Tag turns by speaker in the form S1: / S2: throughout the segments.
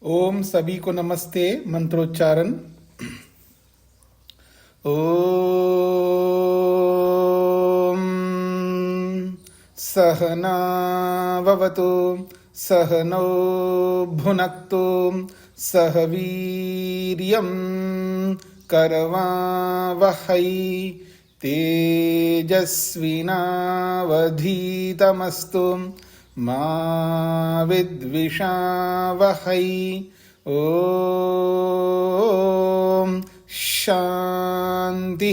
S1: ओम सभी को नमस्ते। मंत्रोच्चारण। ओम सहनाववतु सहनौ भुनक्तु सह वीर्यं करवावहै तेजस्विनावधीतमस्तु मा विद्विषावहै। ओम शांति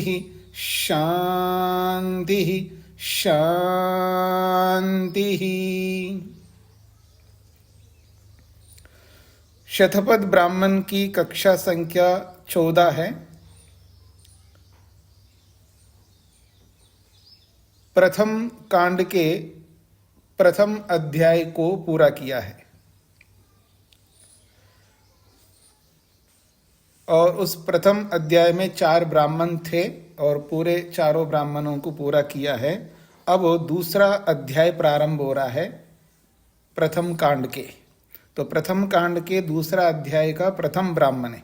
S1: शांति शांति। शतपथ ब्राह्मण की कक्षा संख्या 14 है। प्रथम कांड के प्रथम अध्याय को पूरा किया है और उस प्रथम अध्याय में 4 ब्राह्मण थे और पूरे चारों ब्राह्मणों को पूरा किया है। अब दूसरा अध्याय प्रारंभ हो रहा है प्रथम कांड के। तो प्रथम कांड के दूसरा अध्याय का प्रथम ब्राह्मण है।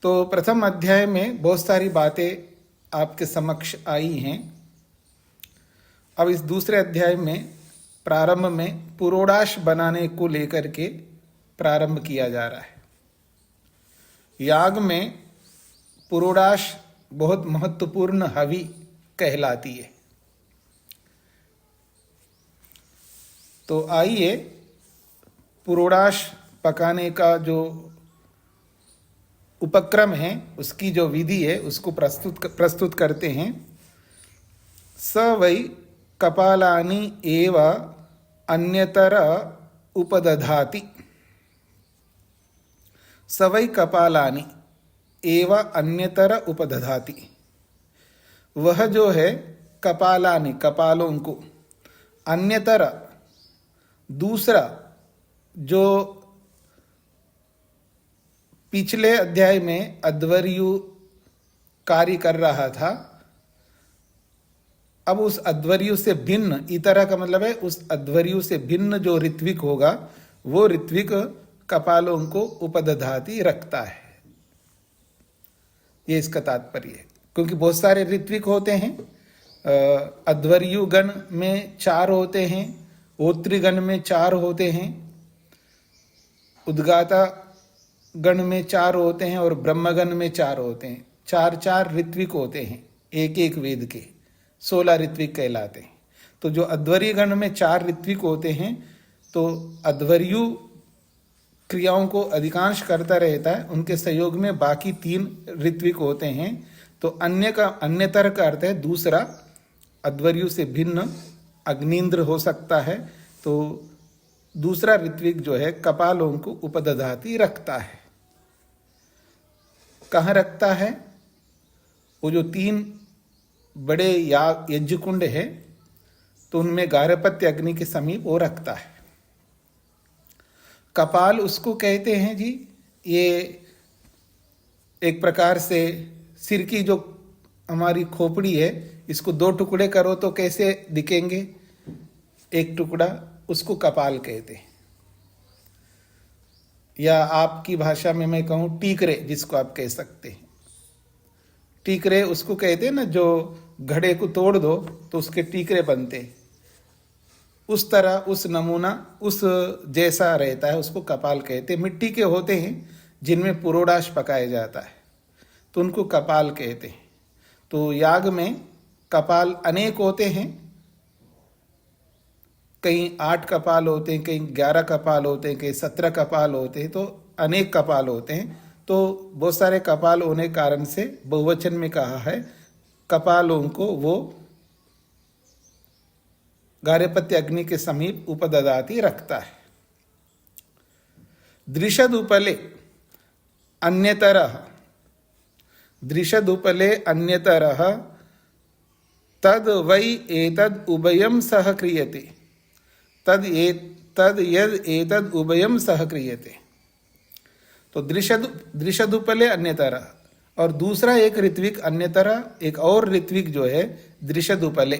S1: तो प्रथम अध्याय में बहुत सारी बातें आपके समक्ष आई हैं। अब इस दूसरे अध्याय में प्रारंभ में पुरोडाश बनाने को लेकर के प्रारंभ किया जा रहा है। याग में पुरोडाश बहुत महत्वपूर्ण हवि कहलाती है। तो आइए पुरोडाश पकाने का जो उपक्रम है, उसकी जो विधि है, उसको प्रस्तुत करते हैं। स वै कपालानि एव अन्यतर उपदधाति। स वै कपालानि एव अन्यतर उपदधाति। वह जो है कपालानि कपालों को, अन्यतर दूसरा, जो पिछले अध्याय में अध्वर्यु कार्य कर रहा था, अब उस अध्वर्यु से भिन्न, इतरा का मतलब है उस अध्वर्यु से भिन्न जो ऋत्विक होगा, वो ऋत्विक कपालों को उपदधाति रखता है। ये इसका तात्पर्य है। क्योंकि बहुत सारे ऋत्विक होते हैं। अध्वर्यु गण में 4 होते हैं, ओत्रिगण में 4 होते हैं, उद्गाता गण में 4 होते हैं और ब्रह्मगण में 4 होते हैं। 4 ऋत्विक होते हैं एक एक वेद के, 16 ऋत्विक कहलाते हैं। तो जो अध्वर्य गण में 4 ऋत्विक होते हैं, तो अध्वर्यु क्रियाओं को अधिकांश करता रहता है, उनके सहयोग में बाकी 3 ऋत्विक होते हैं। तो अन्यतर का अर्थ है दूसरा, अध्वर्यु से भिन्न अग्निंद्र हो सकता है। तो दूसरा ऋत्विक जो है कपालों को उपदधाति रखता है। कहाँ रखता है? वो जो 3 बड़े यज्ञ कुंड है, तो उनमें गारहपत्य अग्नि के समीप वो रखता है। कपाल उसको कहते हैं जी, ये एक प्रकार से सिर की जो हमारी खोपड़ी है, इसको 2 टुकड़े करो तो कैसे दिखेंगे? एक टुकड़ा, उसको कपाल कहते हैं। या आपकी भाषा में मैं कहूँ टीकरे, जिसको आप कह सकते हैं। टीकरे उसको कहते हैं ना, जो घड़े को तोड़ दो तो उसके टीकरे बनते, उस तरह, उस नमूना, उस जैसा रहता है, उसको कपाल कहते हैं। मिट्टी के होते हैं जिनमें पुरोडाश पकाया जाता है, तो उनको कपाल कहते हैं। तो याग में कपाल अनेक होते हैं, कहीं 8 कपाल होते हैं, कहीं 11 कपाल होते हैं, कहीं 17 कपाल होते हैं। तो अनेक कपाल होते हैं। तो बहुत सारे कपाल होने कारण से बहुवचन में कहा है कपालों को वो गारहपत्य अग्नि के समीप उपदधाति रखता है। दृशदुपले अन्यतरः, दृशदुपले अन्यतरः तद वै एतद उभयं सह क्रियते। तद यद एतद उभयं सह क्रियते। तो दृशदुपले अन्यतरः, और दूसरा एक ऋत्विक अन्यतरः, एक और ऋत्विक जो है दृशदुपले,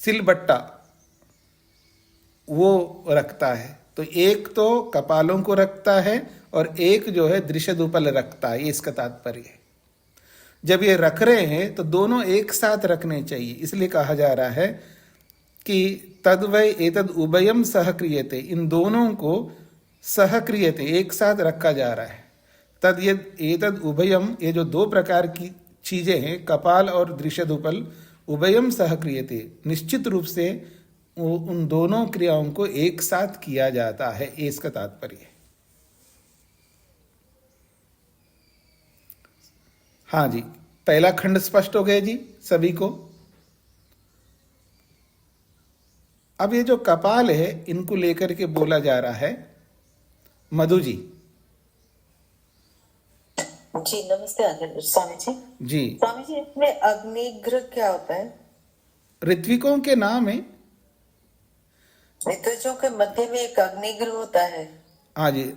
S1: सिलबट्टा वो रखता है। तो एक तो कपालों को रखता है और एक जो है दृश्यदुपल रखता है, ये इसका तात्पर्य है। जब ये रख रहे हैं तो दोनों एक साथ रखने चाहिए, इसलिए कहा जा रहा है कि तद्वै एतद उभयम सहक्रियते, इन दोनों को सहक्रियते एक साथ रखा जा रहा है। तद यद एतद उभयम, ये जो दो प्रकार की चीजें हैं कपाल और दृश्यदुपल, उभयम सहक्रियते, निश्चित रूप से उन दोनों क्रियाओं को एक साथ किया जाता है, ये इसका तात्पर्य है। हाँ जी, पहला खंड स्पष्ट हो गया जी सभी को। अब ये जो कपाल है इनको लेकर के बोला जा रहा है। मधु जी।
S2: जी नमस्ते आचार्य स्वामी जी।
S1: जी
S2: स्वामी जी, इसमें अग्निग्रह क्या होता है?
S1: ऋत्विकों के नाम है।
S2: ऋतुजों के मध्य में एक अग्निग्रह होता है।
S1: हाँ जी,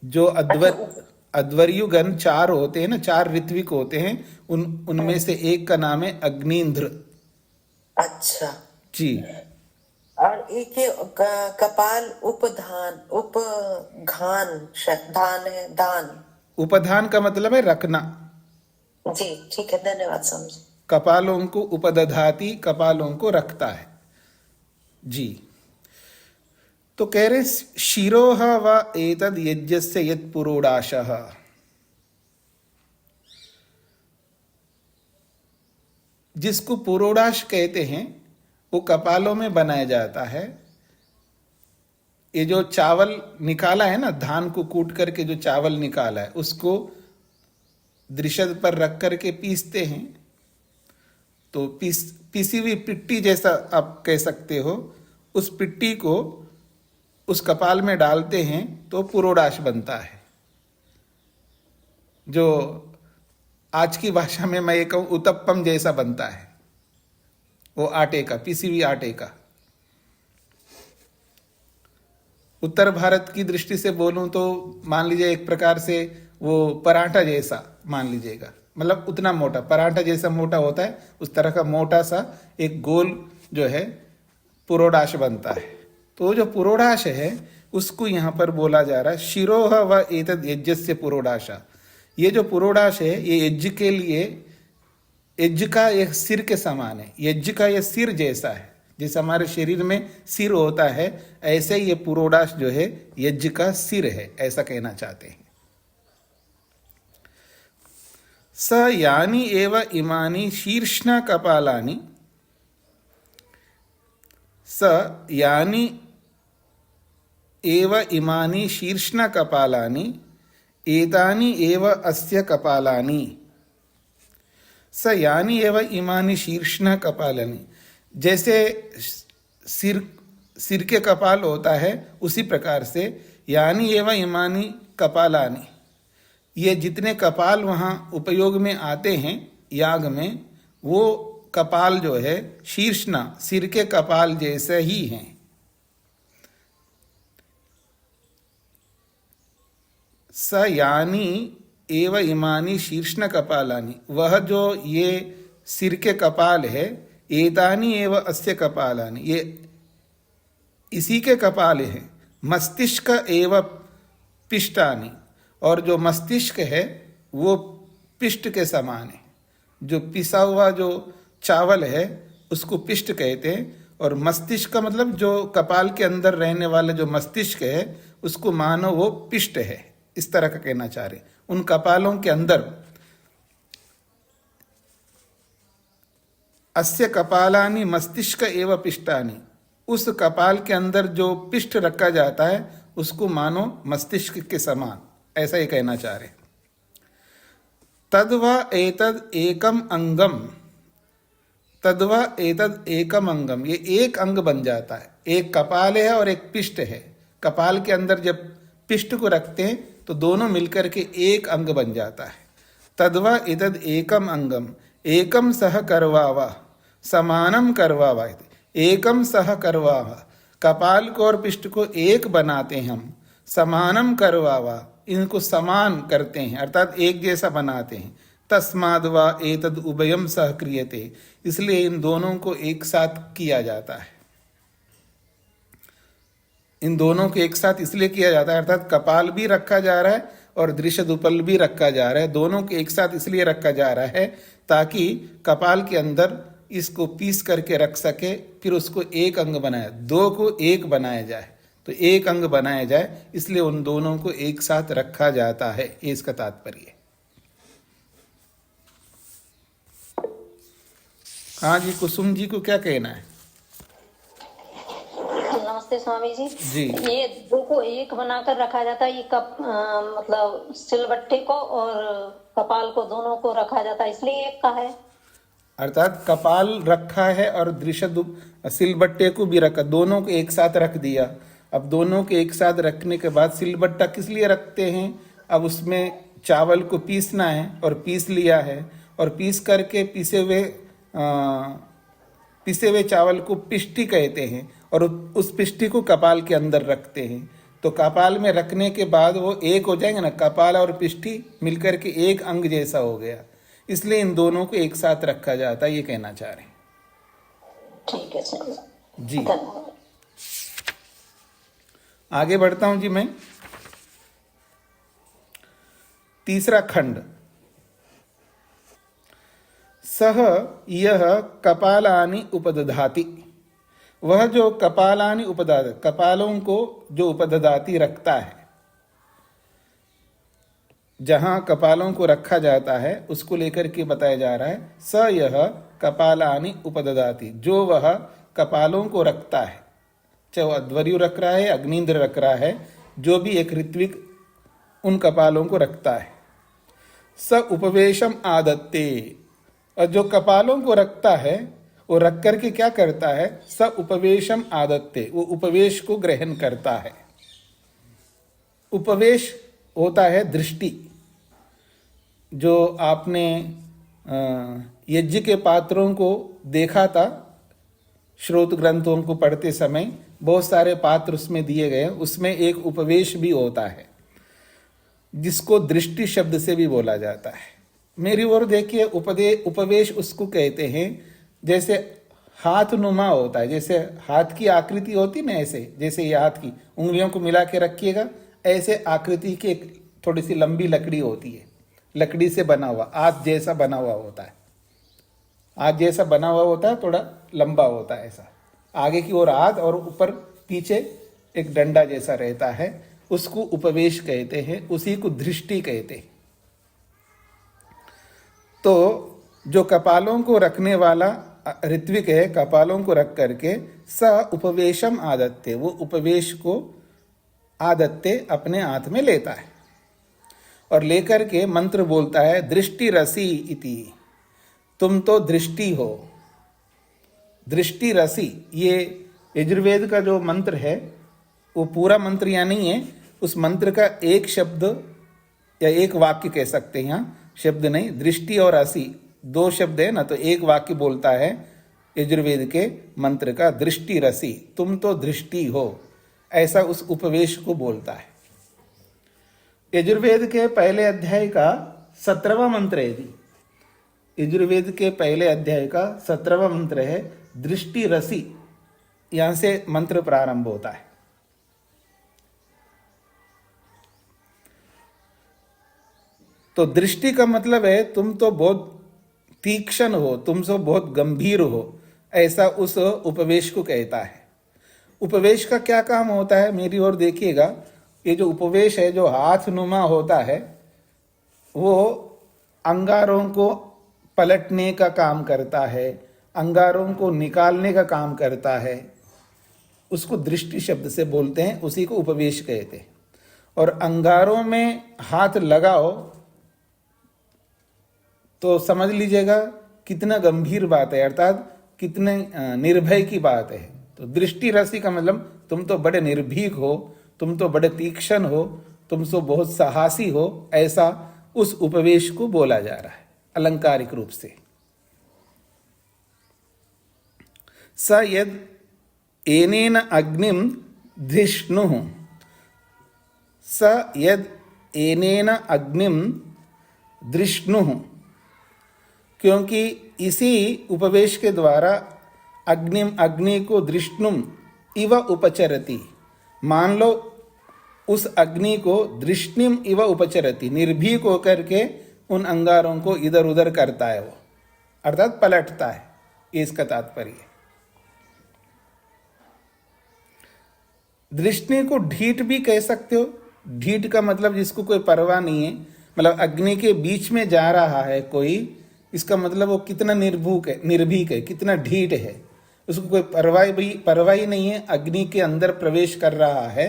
S1: जो अध्वर्युगण चार होते हैं ना, चार ऋत्विक होते हैं, उनमें से एक का नाम है अग्निंद्र।
S2: अच्छा
S1: जी।
S2: और एक है कपाल उपधान, उपघान, धान है, धान।
S1: उपधान का मतलब है रखना।
S2: जी ठीक है, धन्यवाद स्वामी जी।
S1: कपालों को उपदधाति, कपालों को रखता है जी। तो कह रहे शिरोह व एतद यज्ञस्य यत् पुरोडाशः, जिसको पुरोडाश कहते हैं वो कपालों में बनाया जाता है। ये जो चावल निकाला है ना, धान को कूट करके जो चावल निकाला है उसको दृश्यद पर रख करके पीसते हैं। तो पीसी हुई पिट्टी जैसा आप कह सकते हो, उस पिट्टी को उस कपाल में डालते हैं तो पुरोडाश बनता है। जो आज की भाषा में मैं ये कहूँ उत्तपम जैसा बनता है, वो आटे का, पीसी हुई आटे का। उत्तर भारत की दृष्टि से बोलूं तो मान लीजिए एक प्रकार से वो पराठा जैसा मान लीजिएगा, मतलब उतना मोटा, पराठा जैसा मोटा होता है उस तरह का मोटा सा एक गोल जो है पुरोडाश बनता है। तो जो पुरोडाश है उसको यहाँ पर बोला जा रहा है शिरोह व एतद यज्ञस्य पुरोडाशा। ये जो पुरोडाश है ये यज्ञ के लिए, यज्ञ का एक सिर के समान है, यज्ञ का ये सिर जैसा है। जैसे हमारे शरीर में सिर होता है ऐसे ही ये पुरोडाश जो है यज्ञ का सिर है, ऐसा कहना चाहते हैं। स यानी एव इमानी शीर्ष्ण कपालानि, स यानी एव इमानी शीर्ष्ण कपालानि एतानि एव अस्य कपालानि। स यानी एव इमानी शीर्ष्ण कपालानि, जैसे सिर के कपाल होता है उसी प्रकार से यानी एव इमानी कपालानि, ये जितने कपाल वहाँ उपयोग में आते हैं याग में, वो कपाल जो है शीर्ष्ण, सिर के कपाल जैसे ही हैं। स यानी एव इमानी शीर्ष्ण कपालानि, वह जो ये सिर के कपाल है, एतानि एव अस्य कपालानि, ये इसी के कपाल हैं। मस्तिष्क एव पिष्टानि, और जो मस्तिष्क है वो पिष्ट के समान है। जो पिसा हुआ जो चावल है उसको पिष्ट कहते हैं, और मस्तिष्क का मतलब जो कपाल के अंदर रहने वाला जो मस्तिष्क है उसको मानो वो पिष्ट है, इस तरह का कहना चाह रहे। उन कपालों के अंदर अस्य कपालानि मस्तिष्क एव पिष्टानि, उस कपाल के अंदर जो पिष्ट रखा जाता है उसको मानो मस्तिष्क के समान, ऐसा ही कहना चाह रहे। तद्वा एतद एकम अंगम, तद्वा एतद एकम अंगम, ये एक अंग बन जाता है। एक कपाल है और एक पिष्ट है। कपाल के अंदर जब पिष्ट को रखते हैं तो दोनों मिलकर के एक अंग बन जाता है। तद्वा एतद एकम अंगम एकम सह करवावा समानम करवावा, एकम सह करवावा, कपाल को और पिष्ट को एक बनाते हैं हम, समानम करवावा, इनको समान करते हैं अर्थात एक जैसा बनाते हैं। तस्माद् वा एतद् उभयं सह क्रियते, इसलिए इन दोनों को एक साथ किया जाता है। इन दोनों को एक साथ इसलिए किया जाता है, अर्थात कपाल भी रखा जा रहा है और दृश्यदुपल भी रखा जा रहा है। दोनों को एक साथ इसलिए रखा जा रहा है ताकि कपाल के अंदर इसको पीस करके रख सके, फिर उसको एक अंग बनाया, दो को एक बनाया जाए, तो एक अंग बनाया जाए, इसलिए उन दोनों को एक साथ रखा जाता है। ये इसका तात्पर्य है। हाँ जी, कुसुम जी को क्या कहना है?
S3: नमस्ते स्वामी जी।
S1: जी।
S3: ये दो को एक बनाकर रखा जाता है, ये मतलब सिलबट्टे को और कपाल को दोनों को रखा जाता है, इसलिए एक का है।
S1: अर्थात कपाल रखा है और सिलबट्टे को भी रखा, दोनों को एक साथ रख दिया। अब दोनों के एक साथ रखने के बाद सिलबट्टा किस लिए रखते हैं? अब उसमें चावल को पीसना है और पीस लिया है, और पीस करके पिसे हुए चावल को पिष्टी कहते हैं, और उस पिष्टी को कपाल के अंदर रखते हैं। तो कपाल में रखने के बाद वो एक हो जाएंगे ना, कपाल और पिष्टी मिलकर के एक अंग जैसा हो गया, इसलिए इन दोनों को एक साथ रखा जाता है, ये कहना चाह रहे हैं।
S3: ठीक है सर
S1: जी।
S3: धन्यवाद।
S1: आगे बढ़ता हूं जी मैं। तीसरा खंड, सह यह कपालानि उपदधाति, वह जो कपालानि उपदधाति, कपालों को जो उपदधाति रखता है, जहां कपालों को रखा जाता है उसको लेकर के बताया जा रहा है। स यह कपालानि उपदधाति, जो वह कपालों को रखता है, चाहे वह अध्वर्यु रख रहा है, अग्निंद्र रख रहा है, जो भी एक ऋत्विक उन कपालों को रखता है। स उपवेशम आदत्ते, और जो कपालों को रखता है वो रख करके क्या करता है? स उपवेशम आदत्ते, वो उपवेश को ग्रहण करता है। उपवेश होता है दृष्टि। जो आपने यज्ञ के पात्रों को देखा था, श्रोत ग्रंथों को पढ़ते समय बहुत सारे पात्र उसमें दिए गए, उसमें एक उपवेश भी होता है, जिसको दृष्टि शब्द से भी बोला जाता है। मेरी ओर देखिए, उपवेश उसको कहते हैं जैसे हाथ नुमा होता है, जैसे हाथ की आकृति होती ना, ऐसे जैसे ये हाथ की उंगलियों को मिला के रखिएगा, ऐसे आकृति की एक थोड़ी सी लंबी लकड़ी होती है, लकड़ी से बना हुआ, हाथ जैसा बना हुआ होता है, हाथ जैसा बना हुआ होता है, थोड़ा लंबा होता है, ऐसा आगे की ओर हाथ और ऊपर पीछे एक डंडा जैसा रहता है, उसको उपवेश कहते हैं, उसी को दृष्टि कहते हैं। तो जो कपालों को रखने वाला ऋत्विक है, कपालों को रख करके स उपवेशम आदत्ते, वो उपवेश को आदत्ते अपने हाथ में लेता है और लेकर के मंत्र बोलता है, दृष्टि रसी इति, तुम तो दृष्टि हो। दृष्टि रसी, ये यजुर्वेद का जो मंत्र है, वो पूरा मंत्र या नहीं है, उस मंत्र का एक शब्द या एक वाक्य कह सकते हैं, यहाँ शब्द नहीं, दृष्टि और रसी दो शब्द है ना, तो एक वाक्य बोलता है यजुर्वेद के मंत्र का, दृष्टि रसी, तुम तो दृष्टि हो, ऐसा उस उपवेश को बोलता है। यजुर्वेद के पहले अध्याय का 17वां मंत्र है जी, यजुर्वेद के पहले अध्याय का 17वां मंत्र है, दृष्टि रसी, यहां से मंत्र प्रारंभ होता है। तो दृष्टि का मतलब है तुम तो बहुत तीक्ष्ण हो, तुम तो बहुत गंभीर हो, ऐसा उस उपवेश को कहता है। उपवेश का क्या काम होता है, मेरी ओर देखिएगा, ये जो उपवेश है, जो हाथ नुमा होता है, वो अंगारों को पलटने का काम करता है, अंगारों को निकालने का काम करता है, उसको दृष्टि शब्द से बोलते हैं, उसी को उपवेश कहते हैं। और अंगारों में हाथ लगाओ तो समझ लीजिएगा कितना गंभीर बात है, अर्थात कितने निर्भय की बात है। तो दृष्टि रसी का मतलब तुम तो बड़े निर्भीक हो, तुम तो बड़े तीक्ष्ण हो, तुम तो बहुत साहसी हो, ऐसा उस उपवेश को बोला जा रहा है अलंकारिक रूप से। स यद एनेन अग्निम धिष्णुः, स यद एनेन अग्निम धृष्णुः, क्योंकि इसी उपवेश के द्वारा अग्नि को दृष्णुम इव उपचरति। मान लो उस अग्नि को दृष्णिम इव उपचरति, निर्भीक होकर के उन अंगारों को इधर उधर करता है वो, अर्थात पलटता है, ये इसका तात्पर्य है। दृष्टि को ढीठ भी कह सकते हो। ढीठ का मतलब जिसको कोई परवाह नहीं है, मतलब अग्नि के बीच में जा रहा है कोई, इसका मतलब वो कितना निर्भीक है, कितना ढीठ है, उसको कोई परवाह ही नहीं है, अग्नि के अंदर प्रवेश कर रहा है,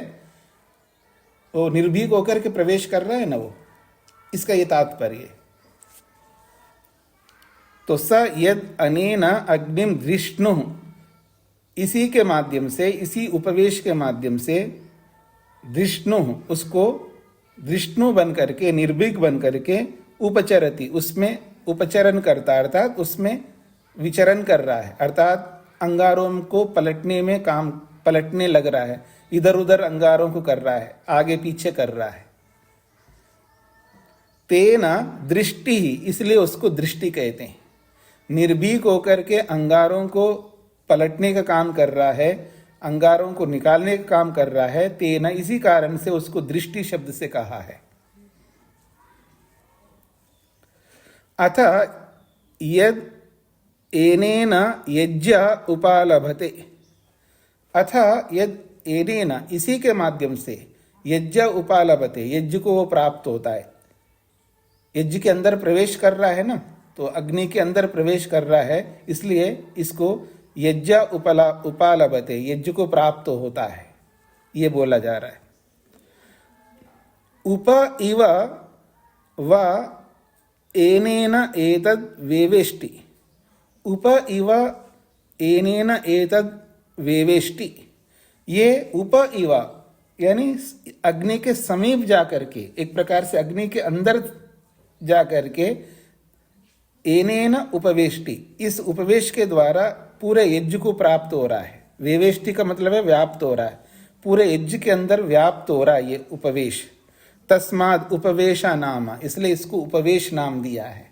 S1: वो निर्भीक होकर के प्रवेश कर रहा है ना वो, इसका ये तात्पर्य है। तो स यद अनेन अग्निम दृष्णु, इसी के माध्यम से, इसी उपवेश के माध्यम से दृष्णु, उसको दृष्णु बन करके, निर्भीक बन करके, उपचरति, उसमें उपचरण करता है, अर्थात उसमें विचरण कर रहा है, अर्थात अंगारों को पलटने लग रहा है, इधर उधर अंगारों को कर रहा है, आगे पीछे कर रहा है। तेना दृष्टि ही, इसलिए उसको दृष्टि कहते हैं। निर्भीक होकर के अंगारों को पलटने का काम कर रहा है, अंगारों को निकालने का काम कर रहा है, तेना, इसी कारण से उसको दृष्टि शब्द से कहा है। अथ यद एनेन यज्ञ उपालभते, अथ यद एनेन, इसी के माध्यम से, यज्ञ उपालभते, यज्ञ को वो प्राप्त होता है। यज्ञ के अंदर प्रवेश कर रहा है ना, तो अग्नि के अंदर प्रवेश कर रहा है, इसलिए इसको यज्ञ उपालभते, यज्ञ को प्राप्त होता है, ये बोला जा रहा है। उप इव व एनेन एतद् वेवेष्टि, उप इव एनेन एतद् वेवेष्टि, ये उप इव यानी अग्नि के समीप जाकर के, एक प्रकार से अग्नि के अंदर जाकर के, एनेन उपवेष्टि, इस उपवेश के द्वारा पूरे यज्ञ को प्राप्त हो रहा है। वेवेष्टि का मतलब है व्याप्त हो रहा है, पूरे यज्ञ के अंदर व्याप्त हो रहा है ये उपवेश। तस्माद उपवेशा नाम, इसलिए इसको उपवेश नाम दिया है।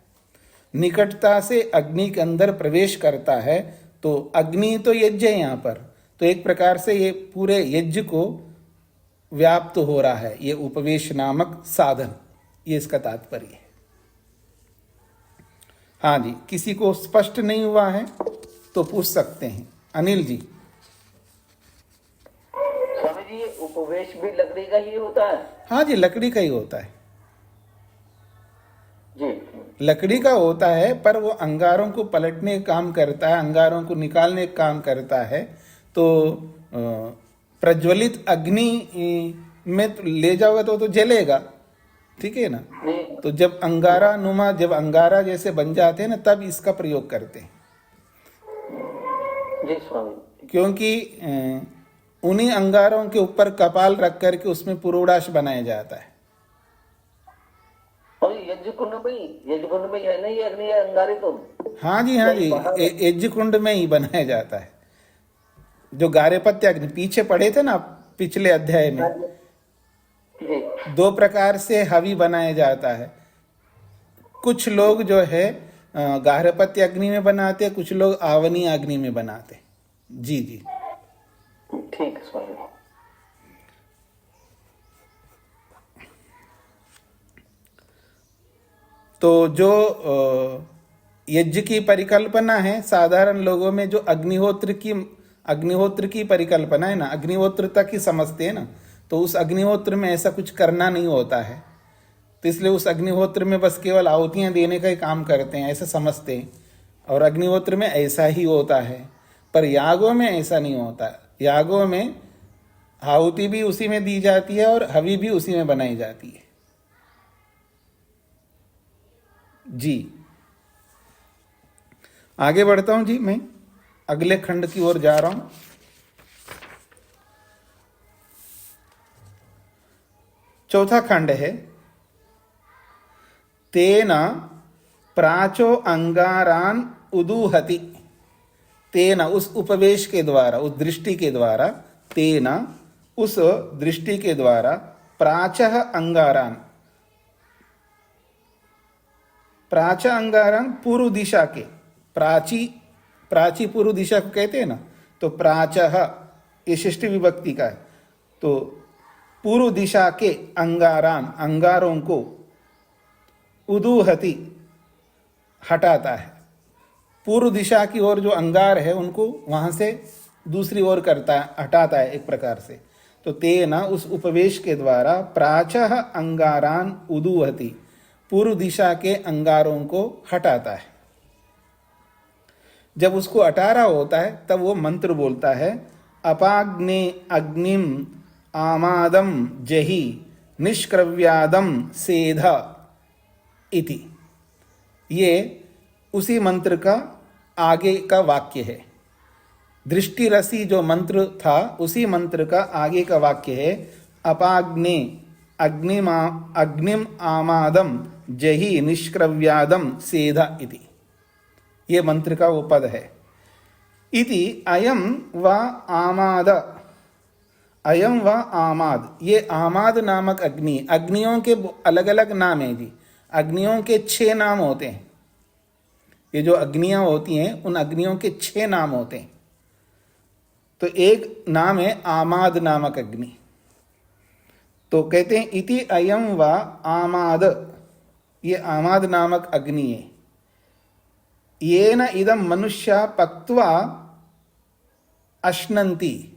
S1: निकटता से अग्नि के अंदर प्रवेश करता है, तो अग्नि तो यज्ञ है यहाँ पर, तो एक प्रकार से ये पूरे यज्ञ को व्याप्त हो रहा है, ये उपवेश नामक साधन, ये इसका तात्पर्य है। हाँ जी, किसी को स्पष्ट नहीं हुआ है तो पूछ सकते हैं। अनिल जी।
S4: स्वामी जी, ये उपवेश भी लकड़ी का ही होता है?
S1: हाँ जी, लकड़ी का ही होता है
S4: जी,
S1: लकड़ी का होता है, पर वो अंगारों को पलटने का काम करता है, अंगारों को निकालने का काम करता है। तो प्रज्वलित अग्नि में तो ले जाओगे तो जलेगा, ठीक है ना। तो जब अंगारा नुमा, जब अंगारा जैसे बन जाते हैं ना, तब इसका प्रयोग करते हैं।
S4: जी स्वामी।
S1: क्योंकि उन्हीं अंगारों के ऊपर कपाल रख करके उसमें पुरोडाश बनाया जाता है।
S4: और यज्ञ कुंड में है ना ये अग्नि अंगारे तो?
S1: हाँ जी, हाँ जी, यज्ञ कुंड में ही बनाया जाता है। जो गारेपत्य अग्नि पीछे पढ़े थे ना पिछले अध्याय में, दो प्रकार से हवि बनाया जाता है। कुछ लोग जो है गार्हपत्य अग्नि में बनाते, कुछ लोग आवनी अग्नि में बनाते। जी जी,
S4: ठीक स्वामी।
S1: तो जो यज्ञ की परिकल्पना है, साधारण लोगों में जो अग्निहोत्र की परिकल्पना है ना, अग्निहोत्र तक ही समझते हैं ना, तो उस अग्निहोत्र में ऐसा कुछ करना नहीं होता है, तो इसलिए उस अग्निहोत्र में बस केवल आहुतियां देने का ही काम करते हैं, ऐसा समझते हैं। और अग्निहोत्र में ऐसा ही होता है, पर यागों में ऐसा नहीं होता। यागों में आहुति भी उसी में दी जाती है और हवि भी उसी में बनाई जाती है। जी, आगे बढ़ता हूं जी, मैं अगले खंड की ओर जा रहा हूं। चौथा खंड है, तेना प्राचो अंगारान उदूहति, तेना, उस उपवेश के द्वारा, उस दृष्टि के द्वारा, तेना, उस दृष्टि के द्वारा, प्राचः अंगारान, प्राच अंगारम पूर्व दिशा के, प्राची पूर्व दिशा को कहते हैं ना, तो प्राचः ये षष्ठी विभक्ति का है। तो पूर्व दिशा के अंगाराम, अंगारों को, उदूहति हटाता है, पूर्व दिशा की ओर जो अंगार है उनको वहां से दूसरी ओर करता है, हटाता है एक प्रकार से। तो तेना उस उपवेश के द्वारा प्राचः अंगारान उदूहति, पूर्व दिशा के अंगारों को हटाता है। जब उसको हटा रहा होता है तब वो मंत्र बोलता है, अपाग्ने अग्निम आमादम जहि निष्क्रव्यादम सेध इति। ये उसी मंत्र का आगे का वाक्य है। दृष्टि रसी जो मंत्र था उसी मंत्र का आगे का वाक्य है, अपाग्ने अग्निम आमादम जहि निष्क्रव्यादम सेध इति। ये मंत्र का वो पद है। इति अयम व आमाद, अयम व आमाद, ये आमाद नामक अग्नि, अग्नियों के अलग अलग नाम हैं जी। अग्नियों के 6 नाम होते हैं। ये जो अग्नियां होती हैं उन अग्नियों के 6 नाम होते हैं। तो एक नाम है आमाद नामक अग्नि। तो कहते हैं इति अयम व आमाद, ये आमाद नामक अग्नि है। येन इदम मनुष्य पक्त्वा अश्नन्ति,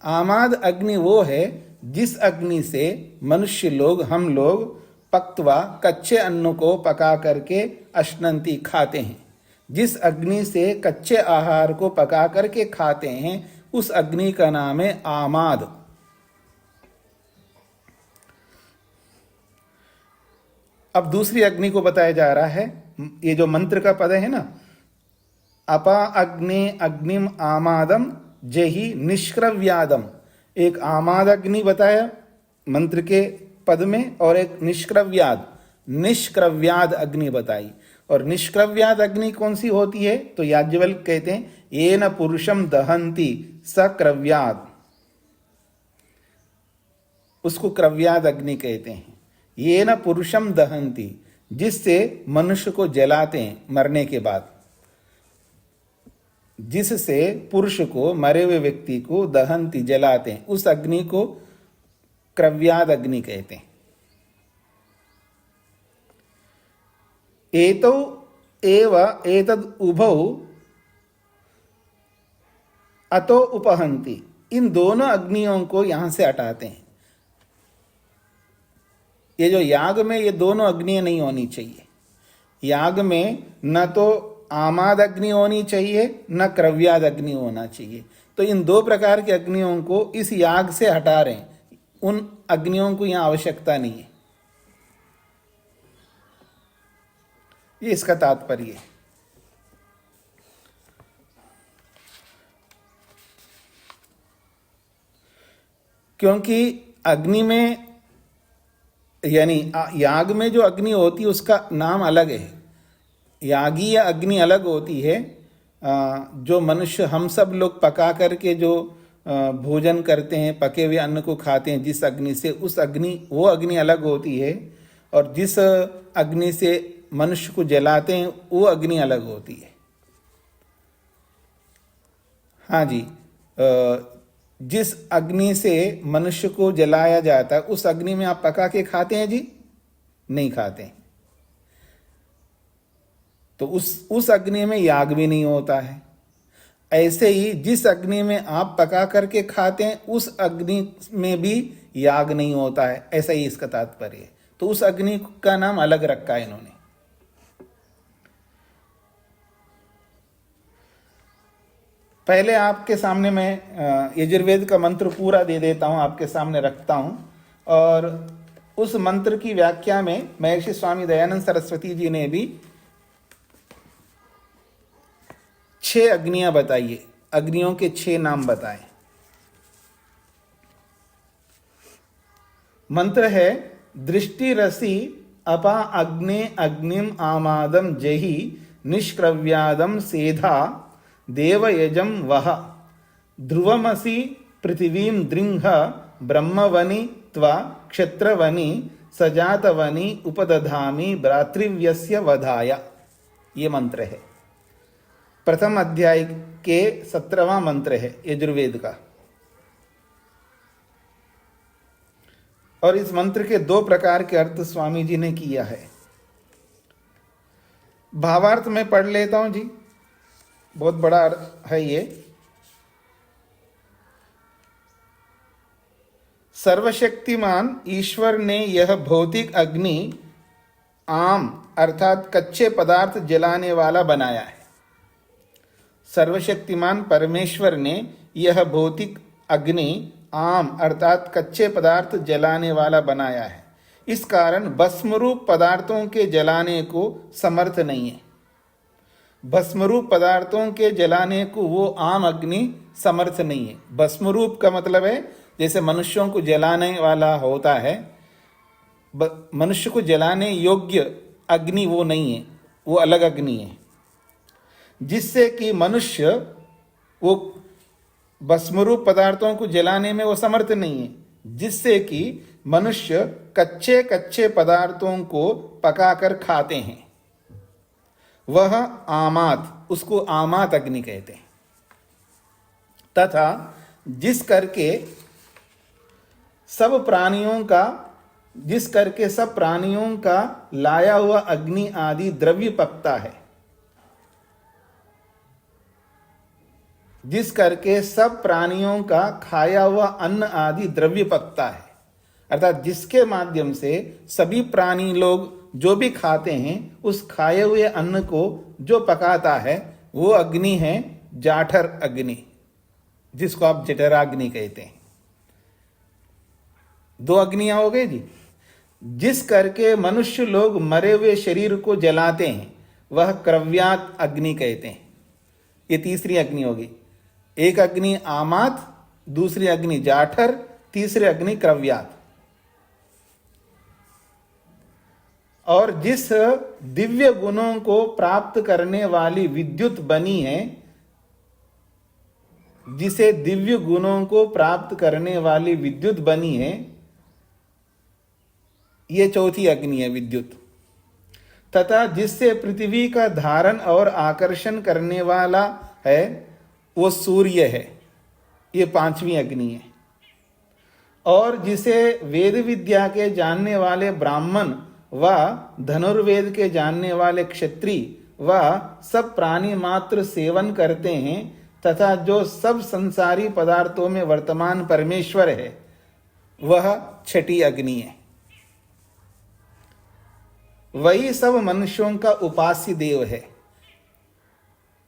S1: आमाद अग्नि वो है जिस अग्नि से मनुष्य लोग, हम लोग पक्त्वा कच्चे अन्न को पका करके अश्नन्ति खाते हैं। जिस अग्नि से कच्चे आहार को पका करके खाते हैं उस अग्नि का नाम है आमाद। अब दूसरी अग्नि को बताया जा रहा है। ये जो मंत्र का पद है ना, अपा अग्नि अग्निम आमादम जहि निष्क्रव्यादम, एक आमाद अग्नि बताया मंत्र के पद में और एक निष्क्रव्याद अग्नि बताई। और निष्क्रव्याद अग्नि कौन सी होती है? तो याज्ञवल्क्य कहते हैं येन पुरुषम दहंती स क्रव्याद, उसको क्रव्याद अग्नि कहते हैं। येन पुरुषम दहंती, जिससे मनुष्य को जलाते हैं मरने के बाद, जिससे पुरुष को, मरे हुए व्यक्ति को दहंती जलाते हैं, उस अग्नि को क्रव्याद अग्नि कहते हैं। एतौ एव एतद उभौ अतो उपहंति, इन दोनों अग्नियों को यहां से हटाते हैं। ये जो याग में ये दोनों अग्नियां नहीं होनी चाहिए। याग में न तो आमाद अग्नि होनी चाहिए न क्रव्याद अग्नि होना चाहिए। तो इन 2 प्रकार के अग्नियों को इस याग से हटा रहे हैं। उन अग्नियों को यहां आवश्यकता नहीं है। ये इसका तात्पर्य है। क्योंकि अग्नि में, यानी याग में जो अग्नि होती है उसका नाम अलग है। यागी या अग्नि अलग होती है। जो मनुष्य, हम सब लोग पका करके जो भोजन करते हैं, पके हुए अन्न को खाते हैं जिस अग्नि से, उस अग्नि, वो अग्नि अलग होती है। और जिस अग्नि से मनुष्य को जलाते हैं वो अग्नि अलग होती है। हाँ जी, जिस अग्नि से मनुष्य को जलाया जाता है उस अग्नि में आप पका के खाते हैं जी? नहीं खाते हैं। तो उस अग्नि में याग भी नहीं होता है। ऐसे ही जिस अग्नि में आप पका करके खाते हैं उस अग्नि में भी याग नहीं होता है। ऐसा ही इसका तात्पर्य है। तो उस अग्नि का नाम अलग रखा है इन्होंने। पहले आपके सामने मैं यजुर्वेद का मंत्र पूरा दे देता हूं, आपके सामने रखता हूं। और उस मंत्र की व्याख्या में महर्षि स्वामी दयानंद सरस्वती जी ने भी 6 अग्नियां बताई है। अग्नियों के 6 नाम बताए। मंत्र है दृष्टि रसी अपा अग्ने अग्निम आमादम जहि निष्क्रव्यादम सेधा देवयजम वह ध्रुवमसि पृथिवीं दृंह ब्रह्मवनि त्वा क्षत्रवनि सजातवनी उपदधामी भ्रातृव्यस्य वधाय। ये मंत्र है, प्रथम अध्याय के 17वां मंत्र है यजुर्वेद का। और इस मंत्र के 2 प्रकार के अर्थ स्वामी जी ने किया है। भावार्थ में पढ़ लेता हूं जी, बहुत बड़ा अर्थ है ये। सर्वशक्तिमान ईश्वर ने यह भौतिक अग्नि आम अर्थात कच्चे पदार्थ जलाने वाला बनाया है। सर्वशक्तिमान परमेश्वर ने यह भौतिक अग्नि आम अर्थात कच्चे पदार्थ जलाने वाला बनाया है। इस कारण भस्मरूप पदार्थों के जलाने को समर्थ नहीं है। भस्मरूप पदार्थों के जलाने को वो आम अग्नि समर्थ नहीं है। भस्मरूप का मतलब है जैसे मनुष्यों को जलाने वाला होता है, मनुष्य को जलाने योग्य अग्नि वो नहीं है, वो अलग अग्नि है, जिससे कि मनुष्य वो भस्मरूप पदार्थों को जलाने में वो समर्थ नहीं है, जिससे कि मनुष्य कच्चे कच्चे पदार्थों को पकाकर खाते हैं। वह आमात, उसको आमात अग्नि कहते हैं। तथा जिस करके सब प्राणियों का लाया हुआ अग्नि आदि द्रव्य पकता है, जिस करके सब प्राणियों का खाया हुआ अन्न आदि द्रव्य पकता है, अर्थात जिसके माध्यम से सभी प्राणी लोग जो भी खाते हैं उस खाए हुए अन्न को जो पकाता है वो अग्नि है जाठर अग्नि, जिसको आप जठराग्नि कहते हैं। 2 अग्नियां हो गई जी। जिस करके मनुष्य लोग मरे हुए शरीर को जलाते हैं वह क्रव्यात अग्नि कहते हैं। ये तीसरी अग्नि होगी। एक अग्नि आमात, दूसरी अग्नि जाठर, तीसरी अग्नि क्रव्यात। और जिस दिव्य गुणों को प्राप्त करने वाली विद्युत बनी है, जिसे दिव्य गुणों को प्राप्त करने वाली विद्युत बनी है, ये चौथी अग्नि है विद्युत। तथा जिससे पृथ्वी का धारण और आकर्षण करने वाला है वो सूर्य है, ये 5वीं अग्नि है। और जिसे वेद विद्या के जानने वाले ब्राह्मण व धनुर्वेद के जानने वाले क्षत्रिय व सब प्राणी मात्र सेवन करते हैं, तथा जो सब संसारी पदार्थों में वर्तमान परमेश्वर है वह 6ठी अग्नि है। वही सब मनुष्यों का उपास्य देव है।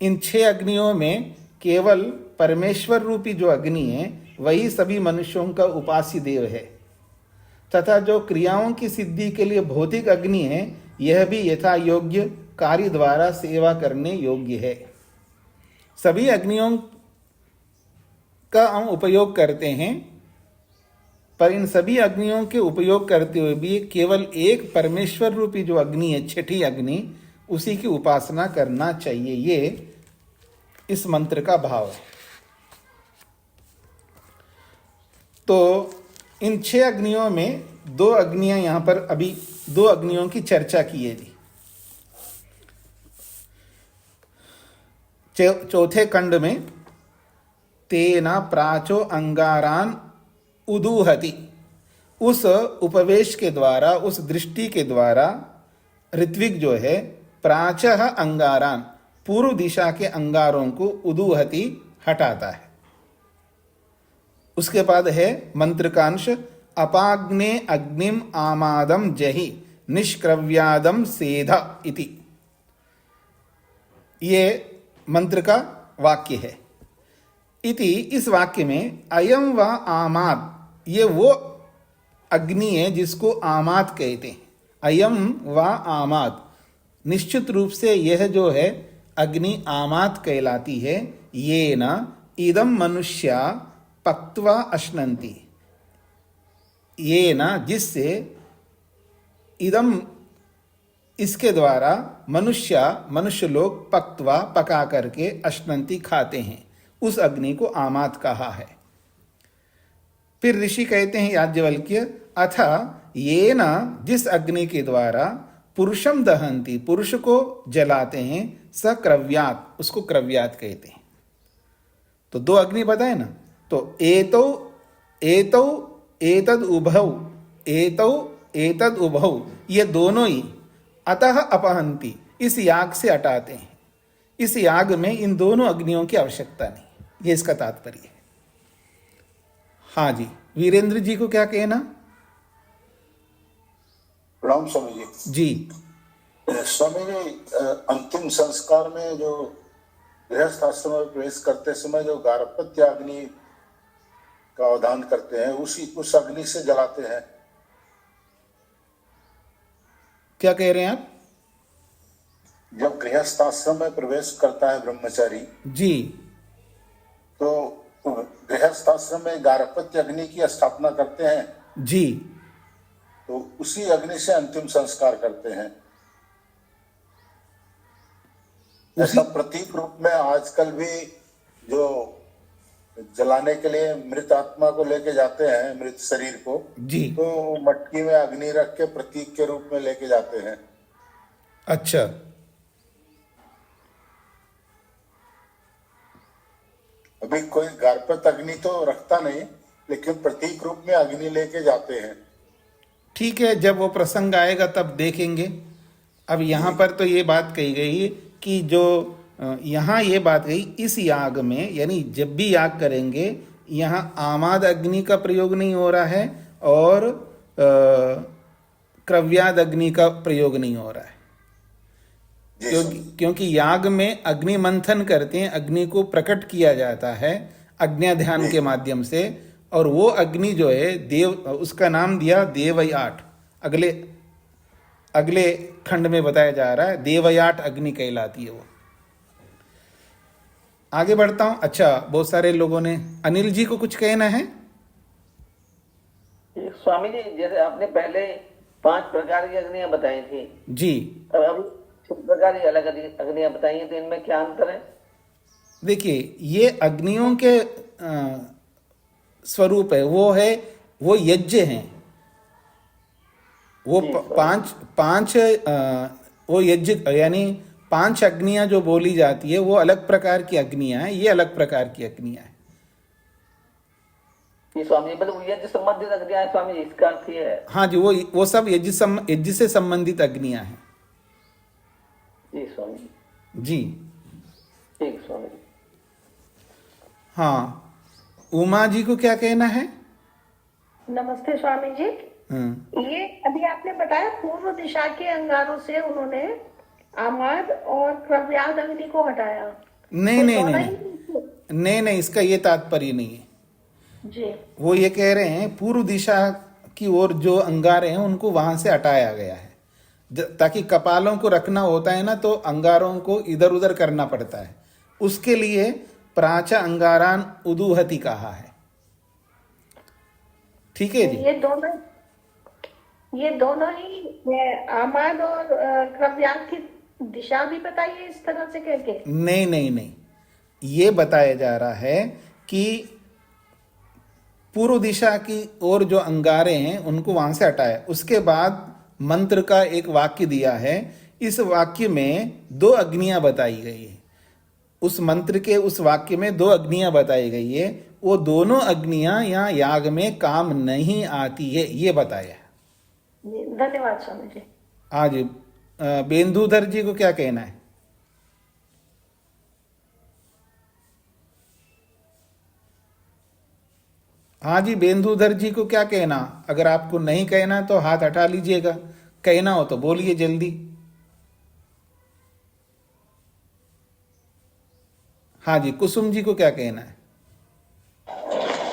S1: इन 6 अग्नियों में केवल परमेश्वर रूपी जो अग्नि है वही सभी मनुष्यों का उपास्य देव है। तथा जो क्रियाओं की सिद्धि के लिए भौतिक अग्नि है, यह भी यथा योग्य कार्य द्वारा सेवा करने योग्य है। सभी अग्नियों का हम उपयोग करते हैं, पर इन सभी अग्नियों के उपयोग करते हुए भी केवल एक परमेश्वर रूपी जो अग्नि है 6ठी अग्नि, उसी की उपासना करना चाहिए। ये इस मंत्र का भाव है। तो इन 6 अग्नियों में 2 अग्नियां यहां पर अभी 2 अग्नियों की चर्चा की है जी। चौथे खंड में तेना प्राचो अंगारान उदूहति, उस उपवेश के द्वारा, उस दृष्टि के द्वारा ऋत्विक जो है प्राचः अंगारान, पूर्व दिशा के अंगारों को उदूहति हटाता है। उसके बाद है मंत्र का अंश अपाग्ने अग्निम आमादम जहि निष्क्रव्यादम सेध इति। ये मंत्र का वाक्य है। इति, इस वाक्य में अयम व आमाद, ये वो अग्नि है जिसको आमाद कहते हैं। अयम व आमाद, निश्चित रूप से यह जो है अग्नि आमाद कहलाती है। ये न इदम मनुष्या पक्त्वा अश्नन्ति, ये न जिससे इदम इसके द्वारा मनुष्य लोग पक्त्वा पका करके अश्नन्ति खाते हैं, उस अग्नि को आमात कहा है। फिर ऋषि कहते हैं याज्ञवल्क्य, अथ ये ना जिस अग्नि के द्वारा पुरुषम दहंती, पुरुष को जलाते हैं, स क्रव्यात, उसको क्रव्यात कहते हैं। तो दो अग्नि बताए ना, तो एतौ एतौ एतद उभौ, एतौ एतद उभौ, ये दोनों ही अतः अपहंती, इस याग से हटाते हैं। इस याग में इन दोनों अग्नियों की आवश्यकता नहीं, ये इसका तात्पर्य है। हाँ जी, वीरेंद्र जी को क्या कहना?
S5: प्रणाम स्वामी जी।
S1: जी
S5: स्वामी जी, अंतिम संस्कार में जो गृहस्थ आश्रम में प्रवेश करते समय जो गार्हपत्य अग्नि का अवधान करते हैं, उस अग्नि से जलाते हैं।
S1: क्या कह रहे हैं आप?
S5: जब गृहस्थ आश्रम में प्रवेश करता है ब्रह्मचारी,
S1: जी
S5: तो गृहस्थ आश्रम में गार्हपत्य अग्नि की स्थापना करते हैं,
S1: जी,
S5: तो उसी अग्नि से अंतिम संस्कार करते हैं। ऐसा प्रतीक रूप में आजकल भी जो जलाने के लिए मृत आत्मा को लेके जाते हैं, मृत शरीर को,
S1: जी,
S5: तो मटकी में अग्नि रख के प्रतीक के रूप में लेके जाते हैं।
S1: अच्छा,
S5: अभी कोई गार्हपत्य अग्नि तो रखता नहीं, लेकिन प्रतीक रूप में अग्नि लेके जाते हैं।
S1: ठीक है, जब वो प्रसंग आएगा तब देखेंगे। अब यहाँ पर तो ये बात कही गई कि जो यहाँ ये बात कही, इस याग में, यानी जब भी याग करेंगे, यहाँ आमाद अग्नि का प्रयोग नहीं हो रहा है और क्रव्याद अग्नि का प्रयोग नहीं हो रहा है। क्योंकि याग में अग्नि मंथन करते हैं, अग्नि को प्रकट किया जाता है अग्नि ध्यान के माध्यम से, और वो अग्नि जो है देव, उसका नाम दिया देवयाट। अगले खंड में बताया जा रहा है देवयाट अग्नि कहलाती है वो। आगे बढ़ता हूं। अच्छा, बहुत सारे लोगों ने, अनिल जी को कुछ कहना है?
S4: स्वामी जी, जैसे आपने पहले 5 प्रकार की अग्नियां बताई थी
S1: जी,
S4: अब 6 प्रकार की अलग अग्नियां बताई हैं, तो इनमें क्या अंतर है?
S1: देखिए, ये अग्नियों के स्वरूप है, वो यज्ञ हैं, वो पांच वो यज्ञ, यानी 5 अग्नियां जो बोली जाती है वो अलग प्रकार की अग्नियां हैं, ये अलग प्रकार की अग्नियां हैं।
S4: ये स्वामी जी, मतलब यज्ञ संबंधित अग्नियां हैं स्वामी जी, इसका अर्थ ये है?
S1: हाँ जी, वो सब यज्ञ से संबंधित अग्नियां हैं।
S4: जी स्वामी जी।
S1: जी
S4: ठीक स्वामी जी।
S1: हाँ, उमा जी को क्या कहना है?
S6: नमस्ते स्वामी जी। ये अभी आपने बताया पूर्व दिशा के अंगारों से उन्होंने आमाद और क्रव्याद अग्नि को हटाया।
S1: नहीं नहीं नहीं नहीं नहीं, इसका ये तात्पर्य नहीं है
S6: जी।
S1: वो ये कह रहे हैं पूर्व दिशा की ओर जो अंगारे हैं उनको वहां से हटाया गया है, ताकि कपालों को रखना होता है ना, तो अंगारों को इधर उधर करना पड़ता है, उसके लिए प्राचा अंगारान उदुहति कहा है। ठीक है जी।
S6: ये दोनों ही आमाद और क्रव्याद की दिशा भी बताइए इस तरह से करके।
S1: नहीं नहीं नहीं, ये बताया जा रहा है कि पूर्व दिशा की ओर जो अंगारे हैं उनको वहां से हटाया, उसके बाद मंत्र का एक वाक्य दिया है। इस वाक्य में 2 अग्नियां बताई गई है, उस मंत्र के उस वाक्य में 2 अग्नियां बताई गई है, वो दोनों अग्नियां यहाँ याग में काम नहीं आती है, ये बताया है।
S6: धन्यवाद स्वामी जी।
S1: आज बेंदुधर जी को क्या कहना है? हाँ जी, बेंदुधर जी को क्या कहना? अगर आपको नहीं कहना तो हाथ हटा लीजिएगा, कहना हो तो बोलिए जल्दी। हाँ जी, कुसुम जी को क्या कहना है?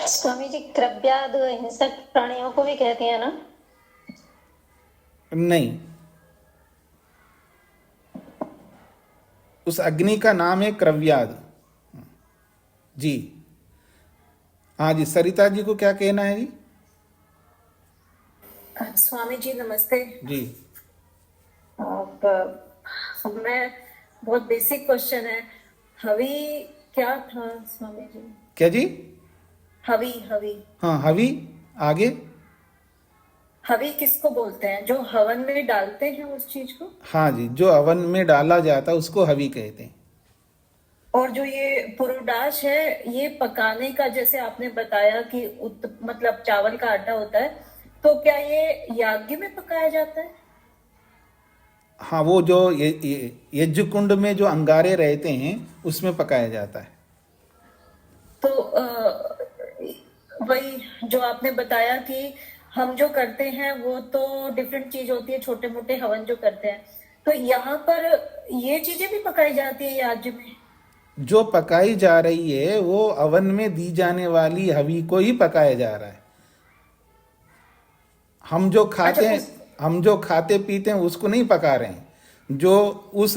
S3: स्वामी जी, क्रव्याद हिंसक प्राणियों को भी कहते हैं ना?
S1: नहीं, उस अग्नि का नाम है क्रव्याद जी। हाँ जी, सरिता जी को क्या कहना है जी?
S7: स्वामी जी नमस्ते
S1: जी।
S7: मैं बहुत बेसिक क्वेश्चन है, हवि क्या था स्वामी जी?
S1: क्या जी?
S7: हवि हवि।
S1: हाँ, हवि, आगे?
S7: हवि किसको बोलते हैं? जो हवन में डालते हैं उस चीज को?
S1: हाँ जी, जो हवन में डाला जाता है उसको हवि कहते हैं।
S7: और जो ये पुरोडाश है, ये पकाने का, जैसे आपने बताया कि मतलब चावल का आटा होता है, तो क्या ये याज्ञ में पकाया जाता है?
S1: हाँ, वो जो यज्ञ कुंड में जो अंगारे रहते हैं उसमें पकाया जाता है।
S7: तो वही जो आपने बताया कि हम जो करते हैं वो तो डिफरेंट चीज होती है, छोटे मोटे हवन जो करते हैं, तो यहाँ पर ये चीजें भी पकाई जाती है याज्ञ में?
S1: जो पकाई जा रही है वो अवन में दी जाने वाली हवि को ही पकाया जा रहा है। हम जो खाते हैं, हम जो खाते पीते हैं उसको नहीं पका रहे हैं। जो उस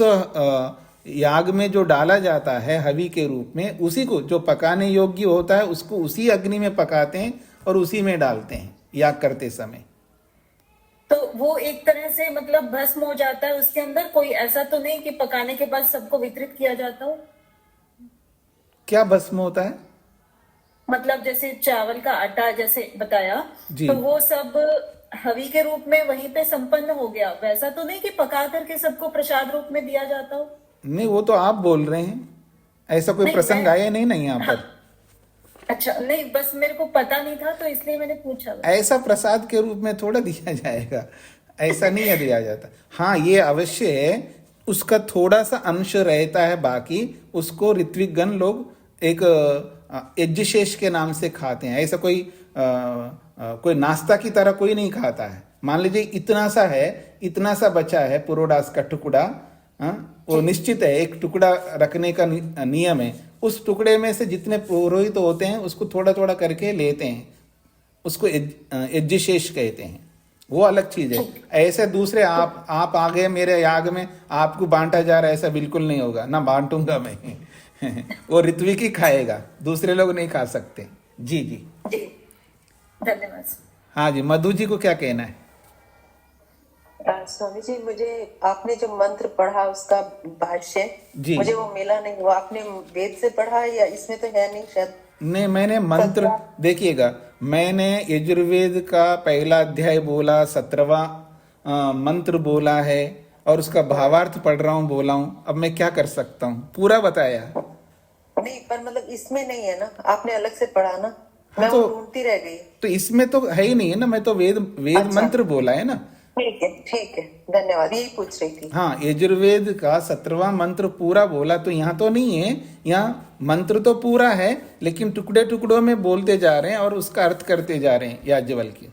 S1: याग में जो डाला जाता है हवि के रूप में, उसी को जो पकाने योग्य होता है उसको उसी अग्नि में पकाते हैं और उसी में डालते हैं याग करते समय।
S7: तो वो एक तरह से मतलब भस्म हो जाता है उसके अंदर? कोई ऐसा तो नहीं कि पकाने के बाद सबको वितरित किया जाता हो?
S1: क्या भस्म होता है?
S7: मतलब जैसे चावल का आटा जैसे बताया,
S1: जी।
S7: तो वो सब हवि के रूप में वहीं पे संपन्न हो गया, वैसा तो नहीं कि पका करके सबको प्रसाद रूप में दिया जाता हो?
S1: नहीं, वो तो आप बोल रहे हैं, ऐसा कोई
S7: नहीं,
S1: प्रसंग आया नहीं यहाँ पर।
S7: अच्छा, नहीं, बस मेरे को पता नहीं था तो इसलिए मैंने पूछा।
S1: ऐसा प्रसाद के रूप में थोड़ा दिया जाएगा, ऐसा नहीं है दिया जाता। हाँ, ये अवश्य है, उसका थोड़ा सा अंश रहता है, बाकी उसको ऋत्विक गण लोग एक यज्ञशेष के नाम से खाते हैं। ऐसा कोई नाश्ता की तरह कोई नहीं खाता है। मान लीजिए इतना सा है, इतना सा बचा है पुरोडास का टुकड़ा, वो निश्चित है, एक टुकड़ा रखने का नियम है। उस टुकड़े में से जितने पुरोहित होते हैं उसको थोड़ा थोड़ा करके लेते हैं, उसको यज्ञशेष कहते हैं, वो अलग चीज है। ऐसे दूसरे आप आ गए मेरे याग में, आपको बांटा जा रहा है, ऐसा बिल्कुल नहीं होगा, ना बांटूंगा मैं। वो ऋत्विक ही खाएगा, दूसरे लोग नहीं खा सकते। जी जी
S7: जी, धन्यवाद।
S1: हाँ जी, मधु जी को क्या कहना है?
S2: स्वामी जी, मुझे आपने जो मंत्र पढ़ा उसका भाष्य
S1: जी।
S2: मुझे वो मिला नहीं। वो आपने वेद से पढ़ा है या इसमें तो है नहीं शायद?
S1: नहीं, मैंने मंत्र, देखिएगा, मैंने यजुर्वेद का पहला अध्याय बोला, 17वां मंत्र बोला है और उसका भावार्थ पढ़ रहा हूँ, बोला हूँ। अब मैं क्या कर सकता हूँ, पूरा बताया।
S2: नहीं, पर मतलब इसमें नहीं है ना, आपने अलग से पढ़ा ना, मैं
S1: तो
S2: वो ढूंढती रह गई।
S1: तो इसमें तो है ही नहीं है ना, मैं तो वेद
S2: अच्छा।
S1: मंत्र बोला है ना।
S2: ठीक है, धन्यवाद, यही पूछ रही थी।
S1: हाँ, यजुर्वेद का 17वां मंत्र पूरा बोला, तो यहाँ तो नहीं है, यहाँ मंत्र तो पूरा है लेकिन टुकड़े टुकड़ों में बोलते जा रहे हैं और उसका अर्थ करते जा रहे हैं याज्ञवल्क्य।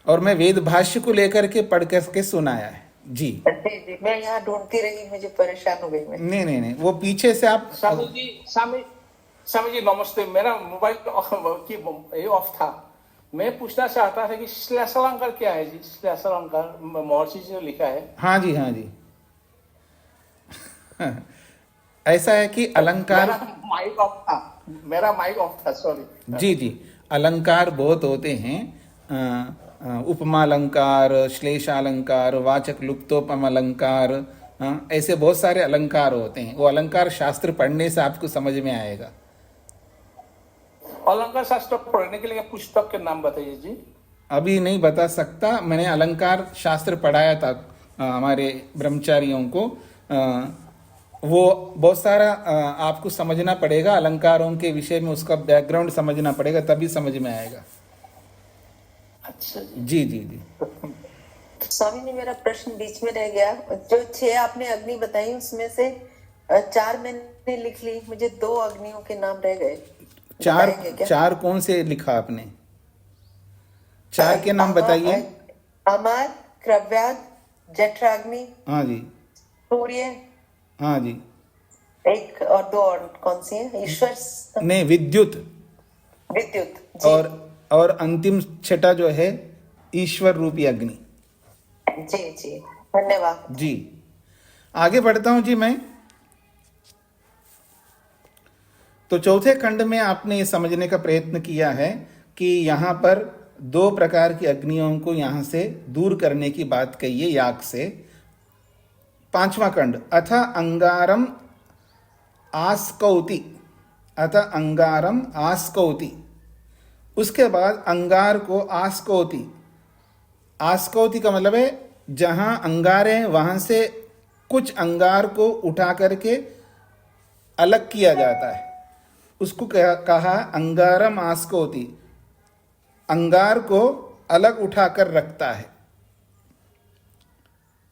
S1: और मैं वेद भाष्य को लेकर के पढ़ करके सुनाया है। जी
S2: जी, मैं यहाँ ढूंढती रही, मुझे परेशान हो गई मैं।
S1: नहीं, वो पीछे से आप।
S8: स्वामी जी नमस्ते, मेरा मोबाइल की ये ऑफ था। मैं पूछना चाहता था कि श्लेषालंकार क्या है जी? श्लेषालंकार महर्षि जी ने लिखा है।
S1: हाँ जी, हाँ जी। ऐसा है कि अलंकार,
S8: मेरा माइक ऑफ था, सॉरी।
S1: जी जी, अलंकार बहुत होते हैं, उपमा अलंकार, श्लेषालंकार, वाचक लुप्तोपम अलंकार, ऐसे बहुत सारे अलंकार होते हैं। वो अलंकार शास्त्र पढ़ने से आपको समझ में आएगा।
S8: अलंकार शास्त्र पढ़ने के लिए पुस्तक के नाम बताइए जी।
S1: अभी नहीं बता सकता, मैंने अलंकार शास्त्र पढ़ाया था हमारे ब्रह्मचारियों को। वो बहुत सारा आपको समझना पड़ेगा अलंकारों के विषय में, उसका बैकग्राउंड समझना पड़ेगा, तभी समझ में आएगा।
S8: अच्छा
S1: जी जी जी।
S2: स्वामी जी, मेरा प्रश्न बीच में रह गया। जो 6 आपने अग्नि बताई उसमें से 4 मैंने लिख ली, मुझे 2 अग्नियों के नाम रह गए।
S1: चार कौन से लिखा आपने? 4 के नाम बताइए।
S2: अमर, क्रव्याद, जठराग्नि।
S1: हाँ जी।
S2: सूर्य।
S1: हाँ जी।
S2: एक और 2 और कौन सी है? ईश्वर
S1: नहीं, विद्युत।
S2: विद्युत।
S1: और अंतिम छठा जो है ईश्वर रूपी अग्नि।
S2: जी जी, धन्यवाद
S1: जी। आगे बढ़ता हूं जी मैं। तो चौथे खंड में आपने ये समझने का प्रयत्न किया है कि यहाँ पर 2 प्रकार की अग्नियों को यहाँ से दूर करने की बात कही है याग से। 5वां खंड, अथ अंगारम आस्कौति, अथ अंगारम आस्कौति। उसके बाद अंगार को आस्कौति, आस्कौति का मतलब है जहां अंगार है वहां से कुछ अंगार को उठा करके अलग किया जाता है, उसको कहा अंगारम आस्कौति। अंगार को अलग उठाकर रखता है,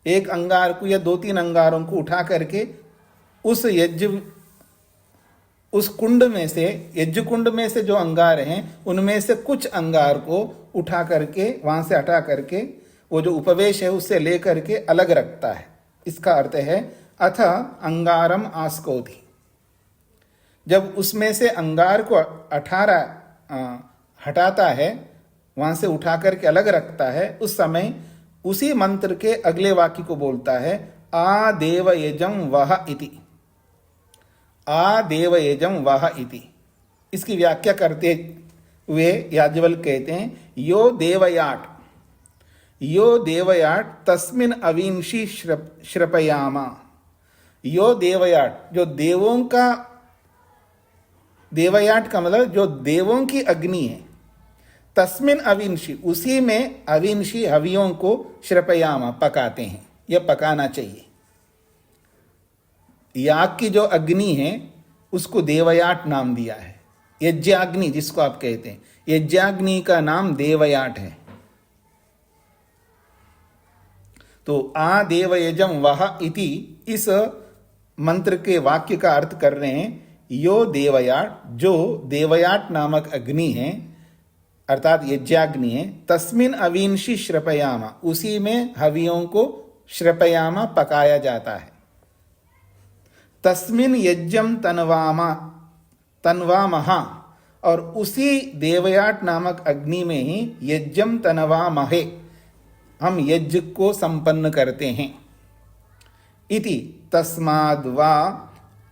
S1: एक अंगार को या 2-3 अंगारों को उठा करके उस कुंड में से, यज्ञ कुंड में से जो अंगार हैं उनमें से कुछ अंगार को उठा करके, वहां से हटा करके, वो जो उपवेश है उससे ले करके अलग रखता है। इसका अर्थ है अथ अंगारम आस्कौति। जब उसमें से अंगार को हटाता है, वहां से उठा करके अलग रखता है, उस समय उसी मंत्र के अगले वाक्य को बोलता है आ देव यजम वह इति। आ देव यजम वह इति। इसकी व्याख्या करते हुए याज्ञवल्क्य कहते हैं यो देवयाट तस्मिन अविंशी श्रपयामा। यो देवयाट, जो देवों का, देवयाट का मतलब जो देवों की अग्नि है, तस्मिन अविंशी, उसी में अविंशी हवियों को श्रपयामा पकाते हैं, यह पकाना चाहिए। याग की जो अग्नि है उसको देवयाट नाम दिया है। यज्ञाग्नि जिसको आप कहते हैं, यज्ञाग्नि का नाम देवयाट है। तो आ देव यजम वह इति इस मंत्र के वाक्य का अर्थ कर रहे हैं यो देवयाट, जो देवयाट नामक अग्नि है अर्थात यज्ञाग्नि है, तस्मिन अविंशी श्रपयामा, उसी में हवियों को श्रपयामा पकाया जाता है। तस्मिन यज्ञम तन्वामहा, और उसी देवयाट नामक अग्नि में ही यज्ञम तन्वामहे, हम यज्ञ को संपन्न करते हैं। इति तस्माद् वा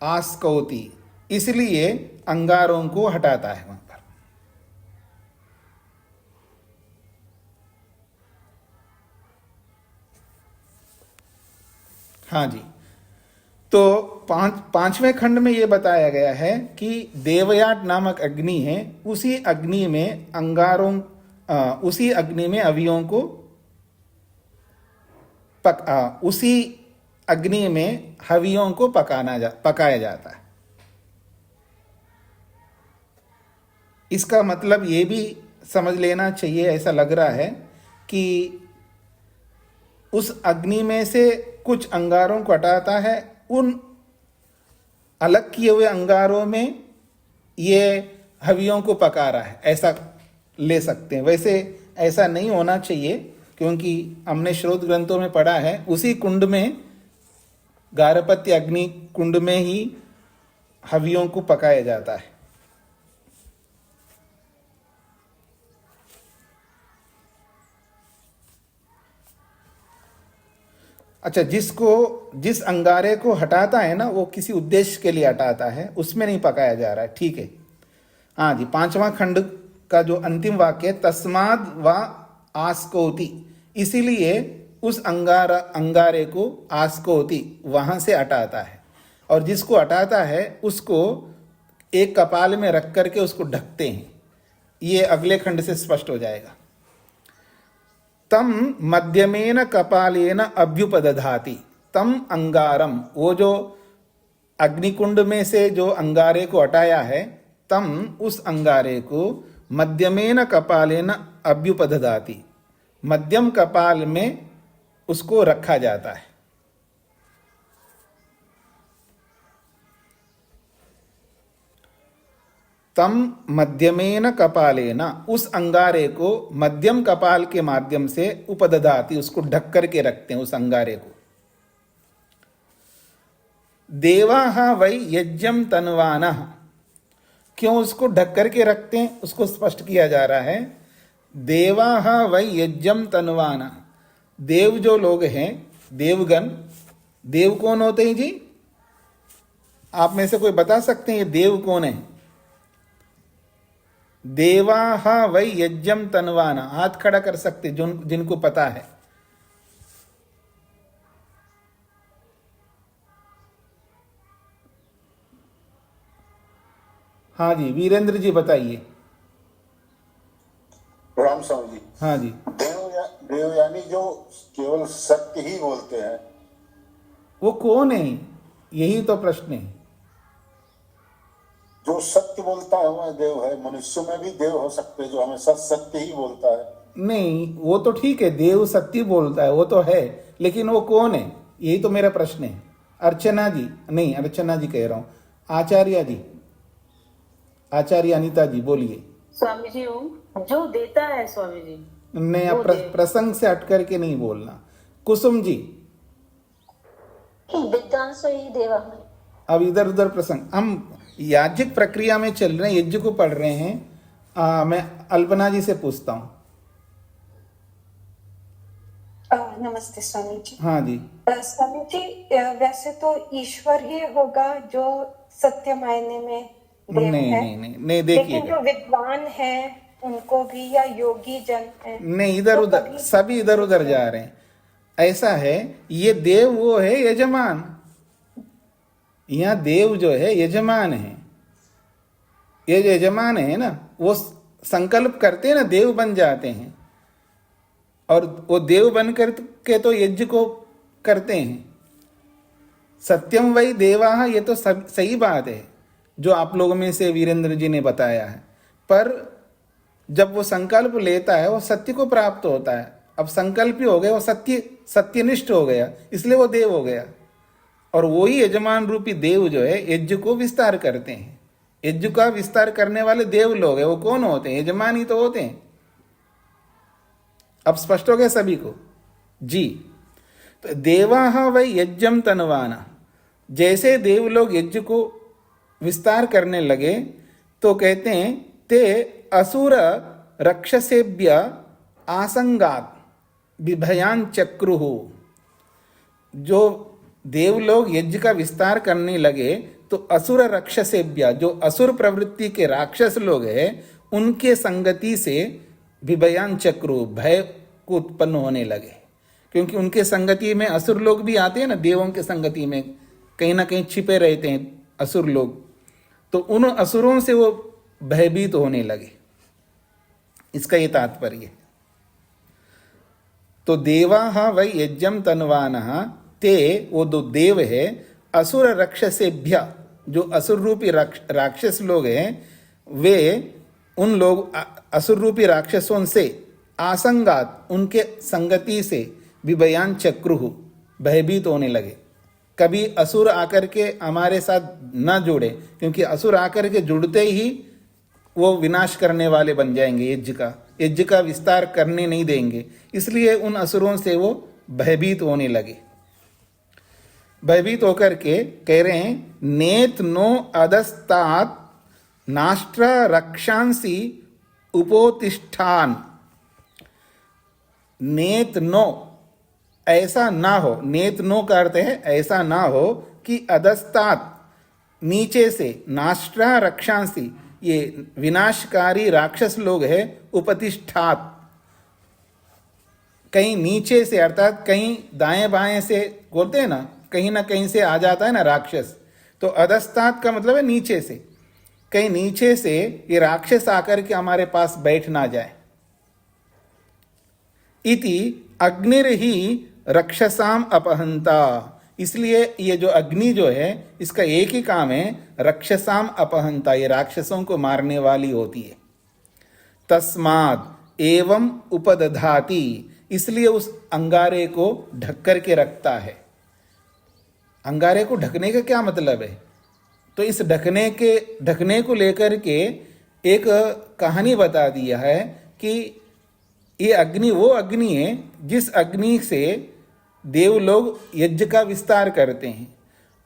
S1: आस्कौति, इसलिए अंगारों को हटाता है वहां पर। हाँ जी, तो पांचवें खंड में यह बताया गया है कि देवयाट नामक अग्नि है, उसी अग्नि में उसी अग्नि में अवियों को उसी अग्नि में हवियों को पकाया जाता है। इसका मतलब ये भी समझ लेना चाहिए, ऐसा लग रहा है कि उस अग्नि में से कुछ अंगारों को हटाता है, उन अलग किए हुए अंगारों में ये हवियों को पका रहा है, ऐसा ले सकते हैं। वैसे ऐसा नहीं होना चाहिए, क्योंकि हमने श्रोत ग्रंथों में पढ़ा है उसी कुंड में, गारहपत्य अग्नि कुंड में ही हवियों को पकाया जाता है। अच्छा, जिस अंगारे को हटाता है ना, वो किसी उद्देश्य के लिए हटाता है, उसमें नहीं पकाया जा रहा है, ठीक है। हाँ जी, 5वां खंड का जो अंतिम वाक्य है तस्माद व आस्कौति, इसीलिए उस अंगारे को आस्कौति वहां से हटाता है, और जिसको हटाता है उसको एक कपाल में रख करके उसको ढकते हैं। ये अगले खंड से स्पष्ट हो जाएगा। तम मध्यमेन कपालेन अभ्युपदधाति, तम अंगारम, वो जो अग्निकुंड में से जो अंगारे को हटाया है, तम उस अंगारे को मध्यमेन कपालेन अभ्युपदधाति, मध्यम कपाल में उसको रखा जाता है। तम मध्यमेन कपालेन, उस अंगारे को मध्यम कपाल के माध्यम से उपदधाति, उसको ढक करके रखते हैं उस अंगारे को। देवाः वै यज्ञम तन्वानः, क्यों उसको ढक करके रखते हैं उसको स्पष्ट किया जा रहा है। देवाः वै यज्ञम तन्वानः, देव जो लोग हैं, देवगण, देव कौन होते हैं जी? आप में से कोई बता सकते हैं ये देव कौन है? देवाः वै यज्ञम तन्वाना, हाथ खड़ा कर सकते जिनको पता है। हाँ जी, वीरेंद्र जी बताइए।
S5: प्रणाम स्वामी जी।
S1: हाँ जी।
S5: देवयाट देव यानी जो केवल सत्य ही बोलते हैं।
S1: वो कौन है, यही तो प्रश्न है।
S5: जो सत्य बोलता है वह देव है। मनुष्यों में भी देव हो सकते हैं जो हमेशा सत्य ही बोलता है।
S1: नहीं, वो तो ठीक है, देव सत्य बोलता है, वो तो है, लेकिन वो कौन है, यही तो मेरा प्रश्न है। अर्चना जी, नहीं अर्चना जी कह रहा हूं, आचार्य जी, आचार्य अनीता जी बोलिए।
S7: स्वामी जी ओम, जो देता है स्वामी जी।
S1: नहीं, आप प्रसंग से हट करके नहीं बोलना। कुसुम जी,
S3: विद्वांसो ही देवा।
S1: अब इधर उधर प्रसंग, हम याज्ञिक प्रक्रिया में चल रहे हैं, यज्ञ को पढ़ रहे हैं। मैं अल्पना जी से पूछता हूँ।
S9: नमस्ते स्वामी जी।
S1: हाँ जी।
S9: स्वामी जी, वैसे तो ईश्वर ही होगा जो सत्य मायने में देव
S1: नहीं,
S9: है।
S1: नहीं
S9: लेकिन
S1: देखिएगा,
S9: जो विद्वान है उनको भी, या योगी जन है,
S1: नहीं इधर
S9: तो
S1: उधर, सभी इधर उधर जा रहे हैं। ऐसा है, ये देव वो है यजमान, यहाँ देव जो है यजमान है। ये जो यजमान है ना, वो संकल्प करते हैं ना, देव बन जाते हैं, और वो देव बन करके तो यज्ञ को करते हैं। सत्यम वही देवा, ये तो सही बात है जो आप लोगों में से वीरेंद्र जी ने बताया है, पर जब वो संकल्प लेता है वो सत्य को प्राप्त होता है। अब संकल्प ही हो गया, वो सत्यनिष्ठ हो गया, इसलिए वो देव हो गया। और वही यजमान रूपी देव जो है यज्ञ को विस्तार करते हैं। यज्ञ का विस्तार करने वाले देव लोग हैं, वो कौन होते हैं, यजमान ही तो होते हैं। अब स्पष्ट हो गया सभी को जी। तो देवाः वै यज्ञम तनवाना, जैसे देव लोग यज्ञ को विस्तार करने लगे तो कहते हैं ते असुर रक्षसेभ्य आसंगात विभयान चक्रुः। जो देव लोग यज्ञ का विस्तार करने लगे तो असुर रक्षसेभ्य, जो असुर प्रवृत्ति के राक्षस लोग हैं, उनके संगति से विभयान चक्रु, भय को उत्पन्न होने लगे। क्योंकि उनके संगति में असुर लोग भी आते हैं ना, देवों के संगति में कहीं ना कहीं छिपे रहते हैं असुर लोग, तो उन असुरों से वो भयभीत होने लगे। इसका ये तात्पर्य। तो देवाः वै यज्ञम तन्वानः ते, वो दो देव है, असुर रक्षसेभ्य, जो असुर रूपी राक्षस लोग हैं, वे उन लोग असुर रूपी राक्षसों से आसंगात, उनके संगति से विभयान चक्रुः, भयभीत होने लगे। कभी असुर आकर के हमारे साथ न जुड़े, क्योंकि असुर आकर के जुड़ते ही वो विनाश करने वाले बन जाएंगे, यज्ञ का विस्तार करने नहीं देंगे। इसलिए उन असुरों से वो भयभीत होने लगे। भयभीत होकर के कह रहे हैं नेत नो अदस्तात नाष्ट्र रक्षांसी उपोतिष्ठान। नेत नो, ऐसा ना हो, नेत नो का अर्थ है ऐसा ना हो कि अदस्तात, नीचे से, नाष्ट्रा रक्षांसी, ये विनाशकारी राक्षस लोग हैं, उपतिष्ठात, कहीं नीचे से, अर्थात कहीं दाएं बाएं से, बोलते हैं ना, कहीं ना कहीं से आ जाता है ना राक्षस, तो अधस्तात का मतलब है नीचे से, कहीं नीचे से ये राक्षस आकर के हमारे पास बैठ ना जाए। इति अग्निर्हि रक्षसाम अपहंता, इसलिए ये जो अग्नि जो है इसका एक ही काम है, रक्षसाम अपहंता, ये राक्षसों को मारने वाली होती है। तस्माद एवं उपदधाति, इसलिए उस अंगारे को ढक कर के रखता है। अंगारे को ढकने का क्या मतलब है? तो इस ढकने को लेकर के एक कहानी बता दिया है कि ये अग्नि वो अग्नि है जिस अग्नि से देव लोग यज्ञ का विस्तार करते हैं,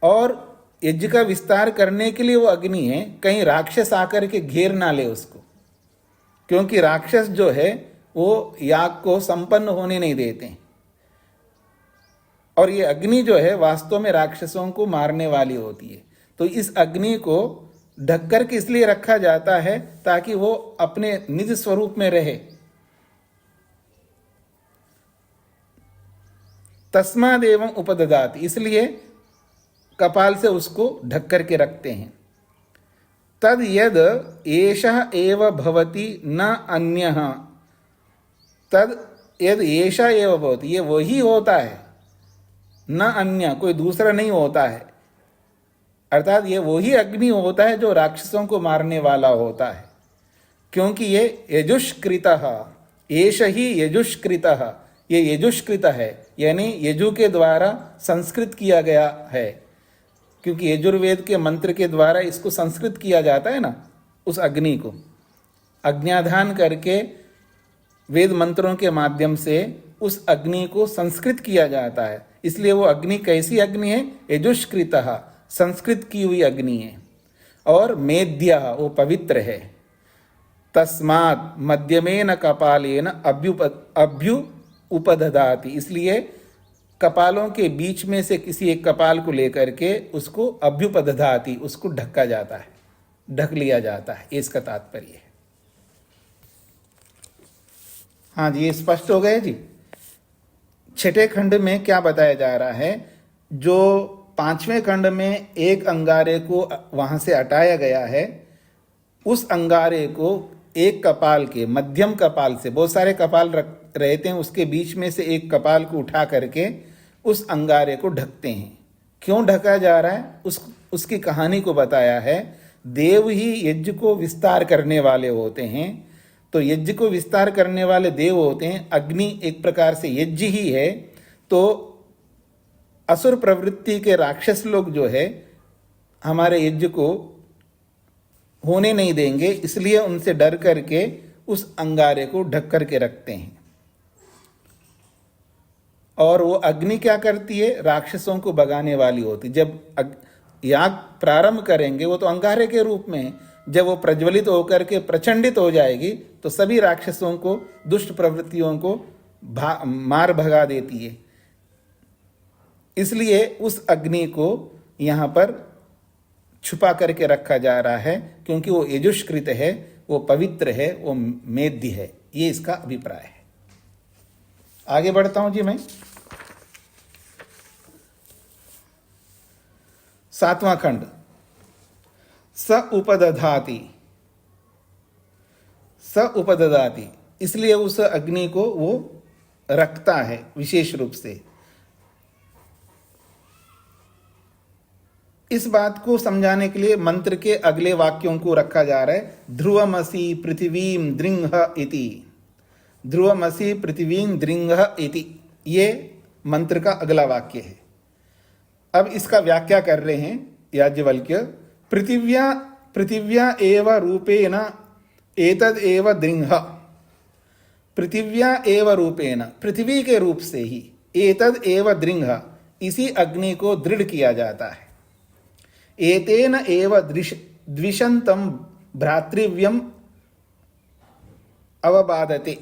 S1: और यज्ञ का विस्तार करने के लिए वो अग्नि है, कहीं राक्षस आकर के घेर ना ले उसको, क्योंकि राक्षस जो है वो याग को संपन्न होने नहीं देते। और ये अग्नि जो है वास्तव में राक्षसों को मारने वाली होती है। तो इस अग्नि को ढक कर के इसलिए रखा जाता है ताकि वो अपने निज स्वरूप में रहे। तस्मादेवं उपददाति, इसलिए कपाल से उसको ढक कर के रखते हैं। तद यद एषः एव भवति न अन्यः, तद यद ऐसा एव भवति, ये वही होता है, न अन्य, कोई दूसरा नहीं होता है। अर्थात ये वही अग्नि होता है जो राक्षसों को मारने वाला होता है, क्योंकि ये यजुष्कृतः, एष ही यजुष्कृतः, ये यजुष्कृत है, यानी यजु के द्वारा संस्कृत किया गया है, क्योंकि यजुर्वेद के मंत्र के द्वारा इसको संस्कृत किया जाता है ना, उस अग्नि को अज्ञाधान करके वेद मंत्रों के माध्यम से उस अग्नि को संस्कृत किया जाता है। इसलिए वो अग्नि कैसी अग्नि है? यजुष्कृतः, संस्कृत की हुई अग्नि है। और मेद्यः, वो पवित्र है। तस्मात् मध्यमेन कपालेन अभ्यु उपदधाति, इसलिए कपालों के बीच में से किसी एक कपाल को लेकर के उसको अभ्युपदधाति, उसको ढका जाता है, ढक लिया जाता है, ये इसका तात्पर्य है। हाँ जी, ये स्पष्ट हो गए जी। छठे खंड में क्या बताया जा रहा है? जो पांचवें खंड में एक अंगारे को वहां से हटाया गया है, उस अंगारे को एक कपाल के, मध्यम कपाल से, बहुत सारे कपाल रहते हैं, उसके बीच में से एक कपाल को उठा करके उस अंगारे को ढकते हैं। क्यों ढका जा रहा है? उसकी कहानी को बताया है। देव ही यज्ञ को विस्तार करने वाले होते हैं, तो यज्ञ को विस्तार करने वाले देव होते हैं। अग्नि एक प्रकार से यज्ञ ही है, तो असुर प्रवृत्ति के राक्षस लोग जो है हमारे यज्ञ को होने नहीं देंगे, इसलिए उनसे डर करके उस अंगारे को ढक करके रखते हैं। और वो अग्नि क्या करती है? राक्षसों को भगाने वाली होती। जब याग प्रारंभ करेंगे वो तो अंगारे के रूप में है, जब वो प्रज्वलित होकर के प्रचंडित हो जाएगी तो सभी राक्षसों को, दुष्ट प्रवृत्तियों को मार भगा देती है। इसलिए उस अग्नि को यहाँ पर छुपा करके रखा जा रहा है, क्योंकि वो यजुष्कृत है, वो पवित्र है, वो मेद्य है। ये इसका अभिप्राय है। आगे बढ़ता हूं जी मैं। 7वां खंड, स उपदधाति, स उपदधाति, इसलिए उस अग्नि को वो रखता है विशेष रूप से। इस बात को समझाने के लिए मंत्र के अगले वाक्यों को रखा जा रहा है। ध्रुवमसि पृथिवीं दृंह इति, ध्रुवमसि पृथिवीं दृंह इति, ये मंत्र का अगला वाक्य है। अब इसका व्याख्या कर रहे हैं याज्ञवल्क्य। पृथिव्या एव रूपेण एतद एव दृंह, पृथिव्या एव रूपेण, पृथ्वी के रूप से ही, एतद एव दृंह, इसी अग्नि को दृढ़ किया जाता है। एतेन एव द्विषंतम भ्रातृव्यम अवबाधते,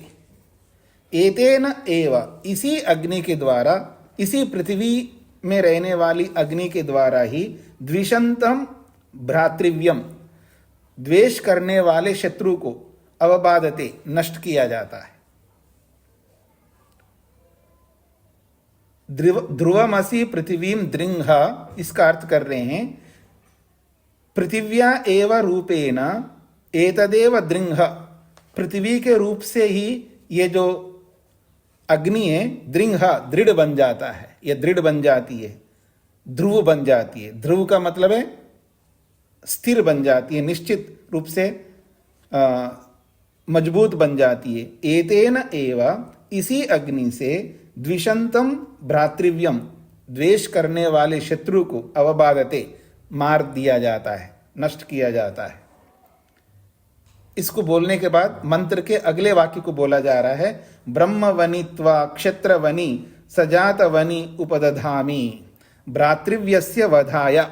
S1: एतेन एव, इसी अग्नि के द्वारा, इसी पृथ्वी में रहने वाली अग्नि के द्वारा ही द्विषंतम भ्रातृव्यम, द्वेष करने वाले शत्रु को, अवबाधते, नष्ट किया जाता है। ध्रुवमसि पृथिवीं दृंह, इसका अर्थ कर रहे हैं पृथिव्या एव रूपेण एतदेव दृंह, पृथ्वी के रूप से ही ये जो अग्नि है दृंह, दृढ़ बन जाता है, ये दृढ़ बन जाती है, ध्रुव बन जाती है। ध्रुव का मतलब है स्थिर बन जाती है, निश्चित रूप से मजबूत बन जाती है। एतेन एव, इसी अग्नि से द्विषंतम भ्रातृव्यम, द्वेष करने वाले शत्रु को, अवबाधते, मार दिया जाता है, नष्ट किया जाता है। इसको बोलने के बाद मंत्र के अगले वाक्य को बोला जा रहा है। ब्रह्मवनित्वा क्षत्रवनि सजातवनि उपदधामि भ्रातृव्यस्य वधाय,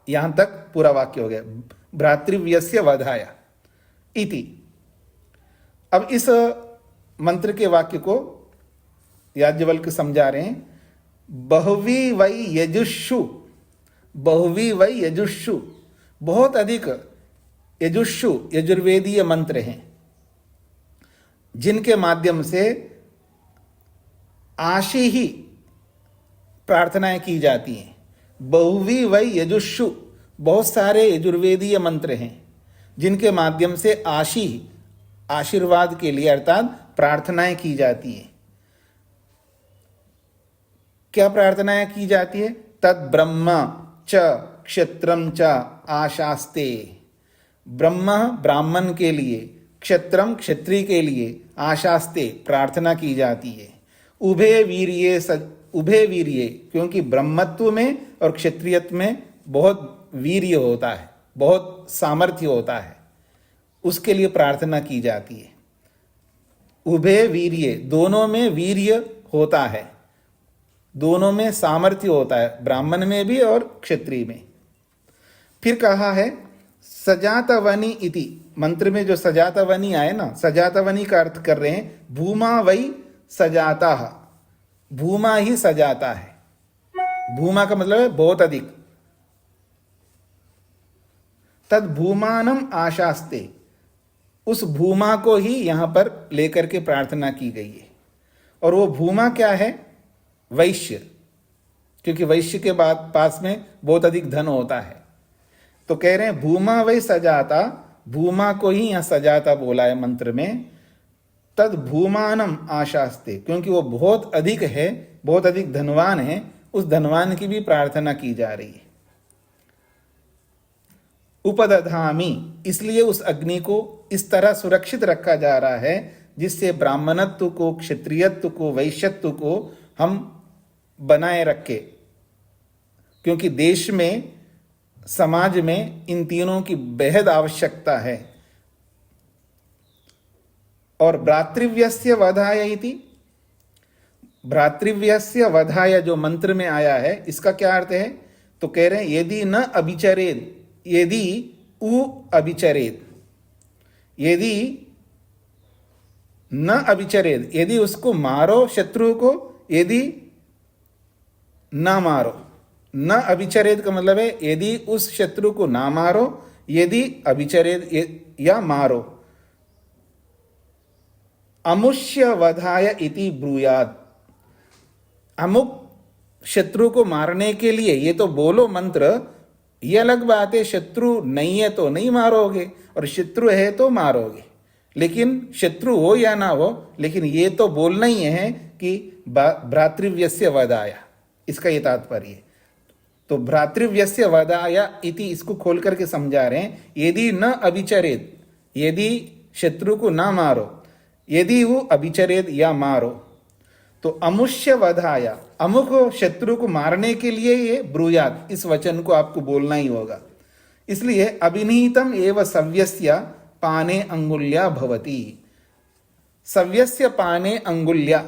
S1: यहां तक पूरा वाक्य हो गया। भ्रातृव्यस्य वधाय इति। अब इस मंत्र के वाक्य को याज्ञवल्क्य समझा रहे हैं। बहुवी वै यजुषु, बहुवी वै यजुषु, बहुत अधिक यजुषु, यजुर्वेदीय मंत्र हैं जिनके माध्यम से आशी ही प्रार्थनाएं की जाती हैं। बहुवी वै यजुषु, बहुत सारे यजुर्वेदीय मंत्र हैं जिनके माध्यम से आशी, आशीर्वाद के लिए अर्थात प्रार्थनाएं की जाती हैं। क्या प्रार्थनाएं की जाती है? तद ब्रह्म च क्षत्रम च आशास्ते। ब्रह्म ब्राह्मण के लिए, क्षत्रम क्षत्रिय के लिए, आशास्ते प्रार्थना की जाती है। उभय वीर्ये, क्योंकि ब्रह्मत्व में और क्षत्रियत्व में बहुत वीर्य होता है, बहुत सामर्थ्य होता है, उसके लिए प्रार्थना की जाती है। उभय वीर्ये, दोनों में वीर्य होता है, दोनों में सामर्थ्य होता है, ब्राह्मण में भी और क्षत्रिय में। फिर कहा है सजातवनी इति, मंत्र में जो सजातवनी आए ना, सजातवनी का अर्थ कर रहे हैं भूमा वही सजाता, भूमा ही सजाता है। भूमा का मतलब है बहुत अधिक। तद भूमानम आशास्ते, उस भूमा को ही यहां पर लेकर के प्रार्थना की गई है। और वो भूमा क्या है? वैश्य, क्योंकि वैश्य के बाद पास में बहुत अधिक धन होता है। तो कह रहे हैं भूमा वही सजाता, भूमा को ही यहां सजाता बोला है मंत्र में। तद भूमानम आशास्ते, क्योंकि वो बहुत अधिक है, बहुत अधिक धनवान है, उस धनवान की भी प्रार्थना की जा रही है। उपदधामी, इसलिए उस अग्नि को इस तरह सुरक्षित रखा जा रहा है जिससे ब्राह्मणत्व को, क्षत्रियत्व को, वैश्यत्व को हम बनाए रखे, क्योंकि देश में, समाज में इन तीनों की बेहद आवश्यकता है। और भ्रातृव्यस्य वधाय इति, भ्रातृव्यस्य वधाय जो मंत्र में आया है, इसका क्या अर्थ है? तो कह रहे हैं यदि न अभिचरेद, यदि उ अभिचरेद, यदि न अभिचरेद, यदि उसको मारो शत्रु को, यदि ना मारो। न अभिचरेद का मतलब है यदि उस शत्रु को ना मारो, यदि अभिचरेद या मारो। अमुष्य वधाय इति ब्रूयाद, अमुक शत्रु को मारने के लिए ये तो बोलो मंत्र, ये अलग बात है शत्रु नहीं है तो नहीं मारोगे, और शत्रु है तो मारोगे। लेकिन शत्रु हो या ना हो, लेकिन ये तो बोलना ही है कि भ्रातृव्यस्य वधाय, इसका ये तात्पर्य है। तो भ्रातृव्यस्य वधाय इति, इसको खोल करके समझा रहे हैं यदि न अभिचरेद, यदि शत्रु को ना मारो, यदि वो अभिचरेद या मारो। तो अमुष्य वधाय, अमुक शत्रु को मारने के लिए ये ब्रूयात, इस वचन को आपको बोलना ही होगा। इसलिए अभिनीतम एव सव्यस्य पाने अंगुल्या भवति। सव्यस्य पाने अंगुल्या,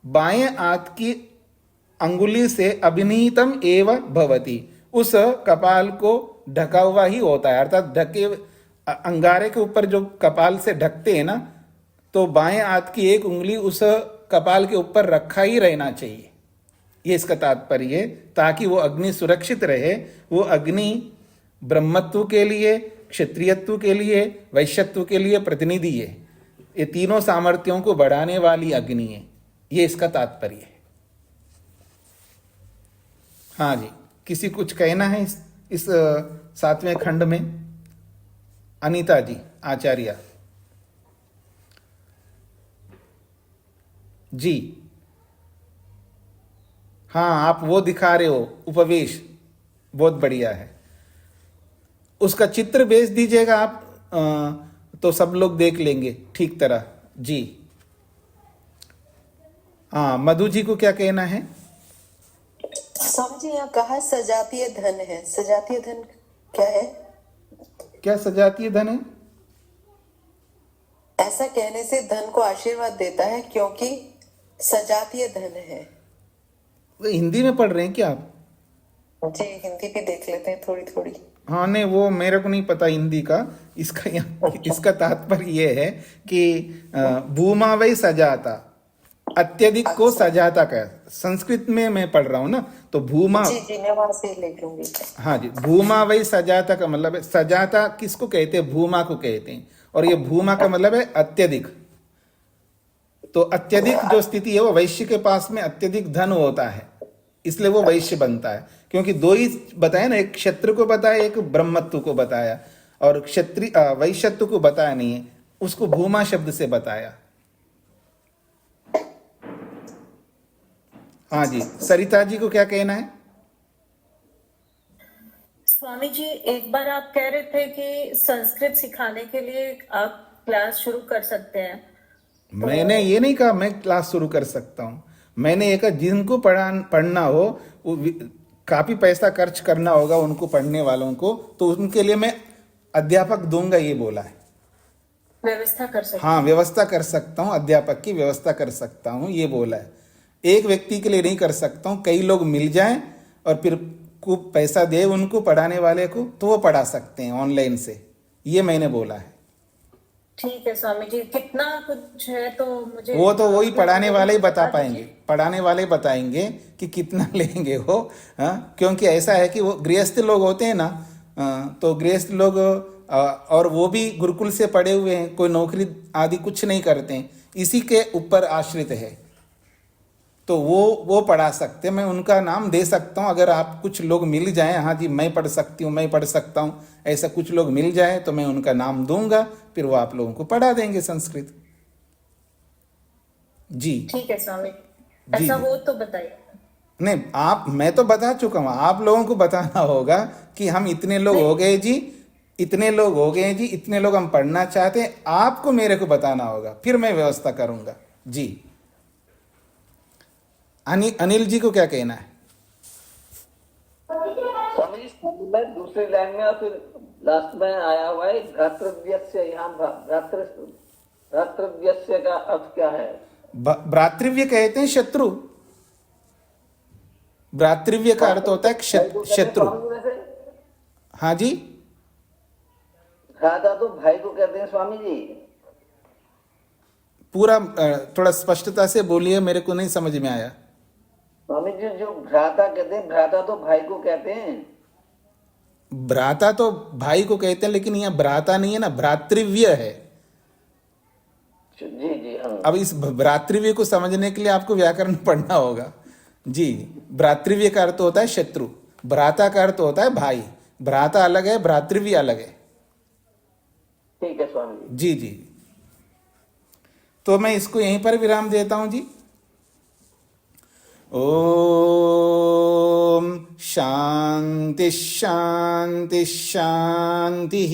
S1: बाएं हाथ की अंगुली से अभिनीतम एव भवति, उस कपाल को ढका हुआ ही होता है। अर्थात ढके अंगारे के ऊपर जो कपाल से ढकते हैं ना, तो बाएं हाथ की एक उंगली उस कपाल के ऊपर रखा ही रहना चाहिए, ये इसका तात्पर्य है, ताकि वो अग्नि सुरक्षित रहे। वो अग्नि ब्रह्मत्व के लिए, क्षत्रियत्व के लिए, वैश्यत्व के लिए प्रतिनिधि है। ये तीनों सामर्थ्यों को बढ़ाने वाली अग्नि है, ये इसका तात्पर्य है। हाँ जी, किसी कुछ कहना है इस 7वें खंड में? अनीता जी आचार्य जी। हाँ, आप वो दिखा रहे हो उपवेश, बहुत बढ़िया है। उसका चित्र भेज दीजिएगा आप, तो सब लोग देख लेंगे ठीक तरह जी। हाँ, मधु जी को क्या कहना है?
S2: स्वामी जी यहाँ कहा सजातीय धन है, सजातीय धन क्या है?
S1: क्या सजातीय धन है?
S2: ऐसा कहने से धन को आशीर्वाद देता है क्योंकि सजातीय धन है।
S1: वो हिंदी में पढ़ रहे हैं क्या आप?
S2: जी, हिंदी भी देख लेते हैं थोड़ी थोड़ी।
S1: हाँ, नहीं वो मेरे को नहीं पता हिंदी का। इसका तात्पर्य ये है कि भूमा वही सजाता, अत्यधिक को सजाता का। संस्कृत में मैं पढ़ रहा हूँ ना, तो भूमा,
S2: जी मैं वहां से ले लूंगी।
S1: हाँ जी, भूमा वही सजाता का मतलब है, सजाता किसको कहते हैं? भूमा को कहते हैं। और ये भूमा का मतलब है अत्यधिक। तो अत्यधिक जो स्थिति है वो वैश्य के पास में अत्यधिक धन होता है, इसलिए वो वैश्य बनता है। क्योंकि दो ही बताया ना, एक क्षत्र को बताया, एक ब्रह्मत्व को बताया, और क्षत्रिय वैश्यत्व को बताया नहीं है, उसको भूमा शब्द से बताया। हाँ जी, सरिता जी को क्या कहना है?
S7: स्वामी जी, एक बार आप कह रहे थे कि संस्कृत सिखाने के लिए आप क्लास शुरू कर सकते हैं।
S1: मैंने ये नहीं कहा मैं क्लास शुरू कर सकता हूँ, मैंने ये कहा जिनको पढ़ना हो, काफी पैसा खर्च करना होगा उनको, पढ़ने वालों को, तो उनके लिए मैं अध्यापक दूंगा, ये बोला है।
S7: व्यवस्था कर सकते
S1: हाँ, व्यवस्था कर सकता हूँ, अध्यापक की व्यवस्था कर सकता हूँ, ये बोला है। एक व्यक्ति के लिए नहीं कर सकता हूँ, कई लोग मिल जाएं और फिर खूब पैसा दे उनको पढ़ाने वाले को, तो वो पढ़ा सकते हैं ऑनलाइन से, ये मैंने बोला है।
S7: ठीक है स्वामी जी, कितना कुछ है तो मुझे
S1: वो तो वही पढ़ाने वाले ही बता पाएंगे, पढ़ाने वाले बताएंगे कि कितना लेंगे वो। हाँ, क्योंकि ऐसा है कि वो गृहस्थ लोग होते हैं ना, तो गृहस्थ लोग और वो भी गुरुकुल से पढ़े हुए हैं, कोई नौकरी आदि कुछ नहीं करते हैं, इसी के ऊपर आश्रित है, तो वो पढ़ा सकते हैं। मैं उनका नाम दे सकता हूँ, अगर आप कुछ लोग मिल जाएं, हाँ जी मैं पढ़ सकती हूँ, मैं पढ़ सकता हूँ, ऐसा कुछ लोग मिल जाएं तो मैं उनका नाम दूंगा, फिर वो आप लोगों को पढ़ा देंगे संस्कृत। जी
S7: ठीक है स्वामी,
S1: जी
S7: ऐसा
S1: जी।
S7: हो तो बताइए।
S1: नहीं, मैं तो बता चुका हूँ, आप लोगों को बताना होगा कि हम इतने लोग हो गए जी, इतने लोग हो गए जी, इतने लोग हम पढ़ना चाहते हैं, आपको मेरे को बताना होगा, फिर मैं व्यवस्था करूंगा। जी, अनिल जी को क्या कहना है?
S4: स्वामी जी में दूसरी लाइन में और फिर लास्ट में आया हुआ है भ्रातृव्यस्य, यहाँ भ्रातृव्यस्य का अर्थ क्या है?
S1: भ्रातृव्य कहते हैं शत्रु, भ्रातृव्य का अर्थ होता है शत्रु। हाँ जी,
S4: भ्राता तो भाई को कहते हैं स्वामी जी।
S1: पूरा थोड़ा स्पष्टता से बोलिए, मेरे को नहीं समझ में आया।
S4: स्वामी जी जो भ्राता कहते हैं, भ्राता तो भाई को कहते हैं।
S1: भ्राता तो भाई को कहते हैं, लेकिन यहाँ भ्राता नहीं है ना, भ्रातृव्य है।
S4: जी जी हाँ।
S1: अब इस भ्रातृव्य को समझने के लिए आपको व्याकरण पढ़ना होगा। जी, भ्रातृव्य का अर्थ होता है शत्रु, भ्राता का अर्थ होता है भाई, भ्राता अलग है, भ्रातृव्य अलग है।
S4: ठीक है स्वामी जी।
S1: जी जी, तो मैं इसको यहीं पर विराम देता हूं जी। ओम शांति शांति शांति।